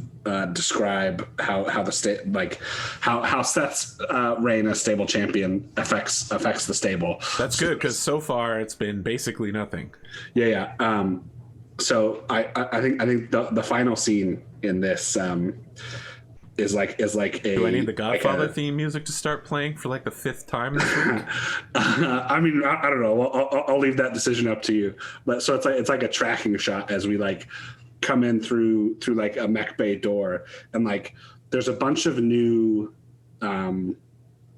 describe how the state, like how Seth's reign as stable champion affects the stable. That's good, because so far it's been basically nothing. Yeah. So I think the final scene in this is like a. Do I need the Godfather theme music to start playing for like the 5th time this week? I mean, I don't know. I'll leave that decision up to you. But so it's like a tracking shot as we like come in through like a mech bay door, and like there's a bunch of new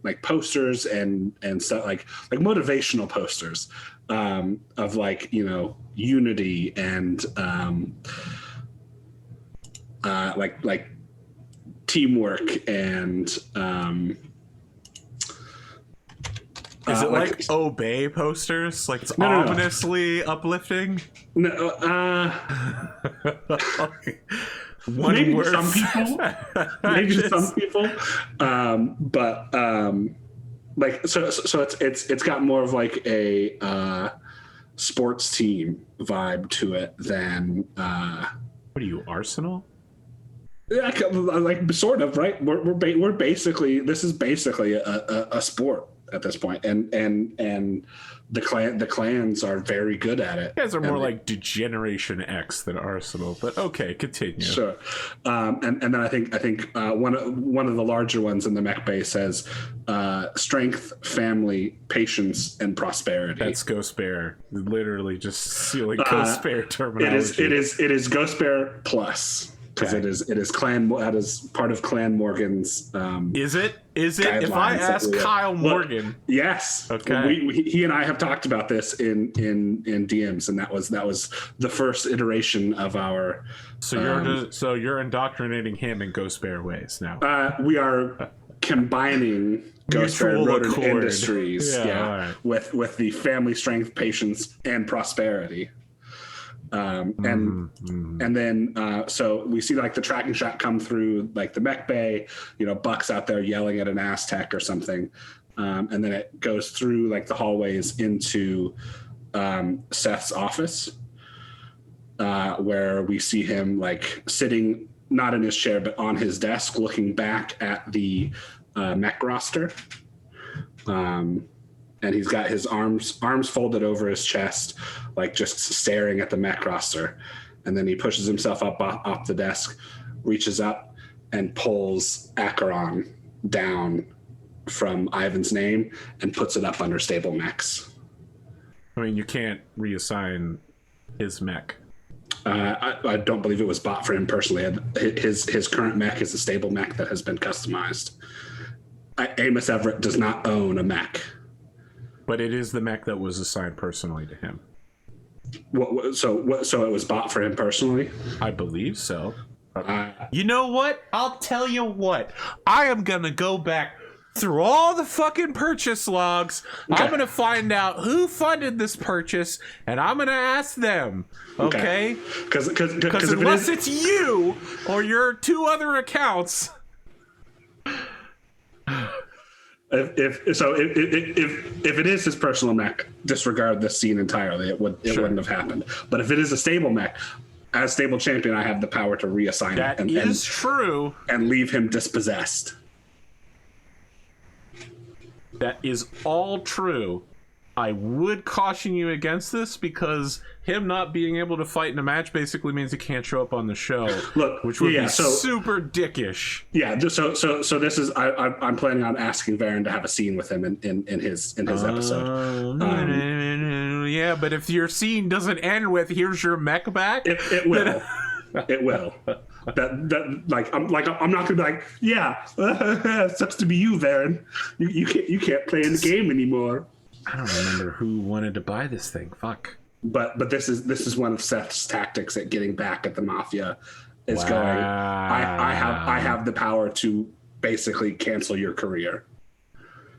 like posters and stuff, like motivational posters of like, you know, unity and like teamwork and is it like obey posters? Like it's ominously uplifting? No, One word. Some people, maybe some people, but like so it's got more of like a sports team vibe to it than what are you, Arsenal? Yeah, like sort of, right? We're basically, this is basically a sport at this point, and the clans are very good at it. You guys are more like Degeneration X than Arsenal, but okay, continue. Sure. And then I think one of the larger ones in the mech base says strength, family, patience, and prosperity. That's Ghost Bear. Literally just stealing Ghost Bear terminology. It is Ghost Bear plus. Because it is clan, that is part of Clan Morgan's. Is it? If I ask Kyle Morgan, yes. Okay. He and I have talked about this in DMs, and that was the first iteration of our. So you're indoctrinating him in Ghost Bear ways now. We are combining Ghost Bear and Rodent Industries, right, with the family, strength, patience, and prosperity. And then so we see like the tracking shot come through like the mech bay, you know, Buck's out there yelling at an Aztec or something, and then it goes through like the hallways into Seth's office, where we see him like sitting not in his chair but on his desk looking back at the mech roster, and he's got his arms folded over his chest, like just staring at the mech roster. And then he pushes himself up off the desk, reaches up, and pulls Acheron down from Ivan's name and puts it up under stable mechs. I mean, you can't reassign his mech. I don't believe it was bought for him personally. His current mech is a stable mech that has been customized. Amos Everett does not own a mech. But it is the mech that was assigned personally to him. So it was bought for him personally? I believe so. You know what? I'll tell you what. I am going to go back through all the fucking purchase logs. Okay. I'm going to find out who funded this purchase, and I'm going to ask them. Okay? Because unless it's you or your 2 other accounts... If it is his personal mech, disregard this scene entirely. It wouldn't have happened. But if it is a stable mech, as stable champion, I have the power to reassign That it is true. and leave him dispossessed. That is all true. I would caution you against this because him not being able to fight in a match basically means he can't show up on the show. Look, which would be super dickish. Yeah, so this is I'm planning on asking Varen to have a scene with him in his episode. Yeah, but if your scene doesn't end with "here's your mech back," it will. It will. I'm not gonna be like, yeah, sucks to be you, Varen. You can't play in the game anymore. I don't remember who wanted to buy this thing. Fuck. But this is one of Seth's tactics at getting back at the mafia. Is Wow. going. I have the power to basically cancel your career.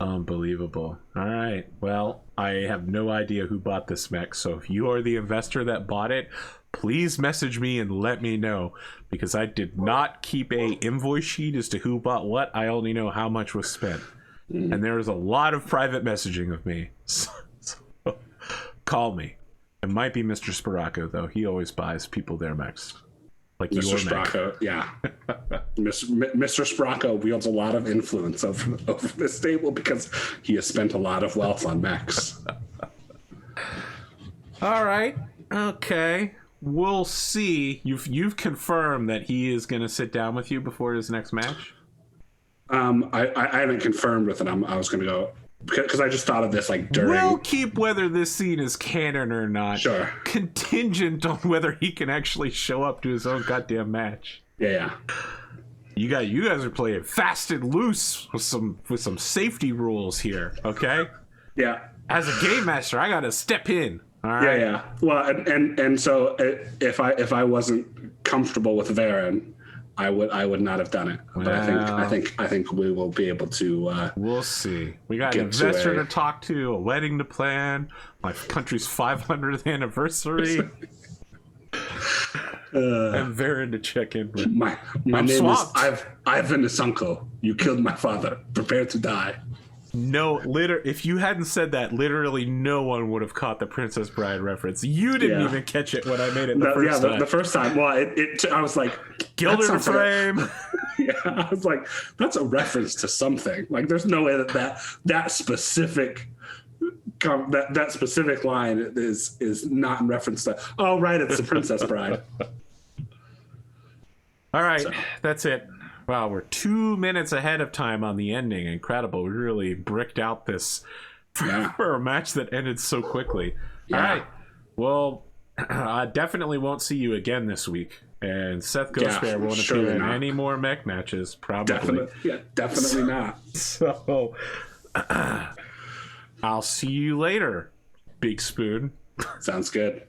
Unbelievable. All right. Well, I have no idea who bought this mech, so if you are the investor that bought it, please message me and let me know, because I did not keep a invoice sheet as to who bought what. I only know how much was spent. And there is a lot of private messaging of me. So call me. It might be Mr. Sparaco, though. He always buys people their mechs. Like Mr. Spracco, yeah. Mr. Spracco wields a lot of influence over this table because he has spent a lot of wealth on mechs. All right. Okay. We'll see. You've confirmed that he is going to sit down with you before his next match? I haven't confirmed with it. I was going to go because I just thought of this like during. We'll keep whether this scene is canon or not. Sure. Contingent on whether he can actually show up to his own goddamn match. Yeah. You guys are playing fast and loose with some safety rules here, okay? Yeah. As a game master, I gotta step in. All right. Yeah. Well, and so if I wasn't comfortable with Varen, I would not have done it. But I think we will be able to. We'll see. We got an investor to talk to, a wedding to plan, my country's 500th anniversary, and Varen to check in with. My name swamped. Is Ivan Isunko. You killed my father. Prepare to die. No, if you hadn't said that, literally no one would have caught the Princess Bride reference. You didn't even catch it when I made it first time. The first time. Well, I was like, Gilder Frame. Yeah, I was like, that's a reference to something. Like, there's no way that specific line is not in reference to. Oh, right, it's the Princess Bride. All right, that's it. Wow, we're 2 minutes ahead of time on the ending. Incredible. We really bricked out this for a match that ended so quickly. Yeah. All right. Well, I definitely won't see you again this week. And Seth Ghostbear won't appear in any more mech matches, probably. Definitely not. So, I'll see you later, Big Spoon. Sounds good.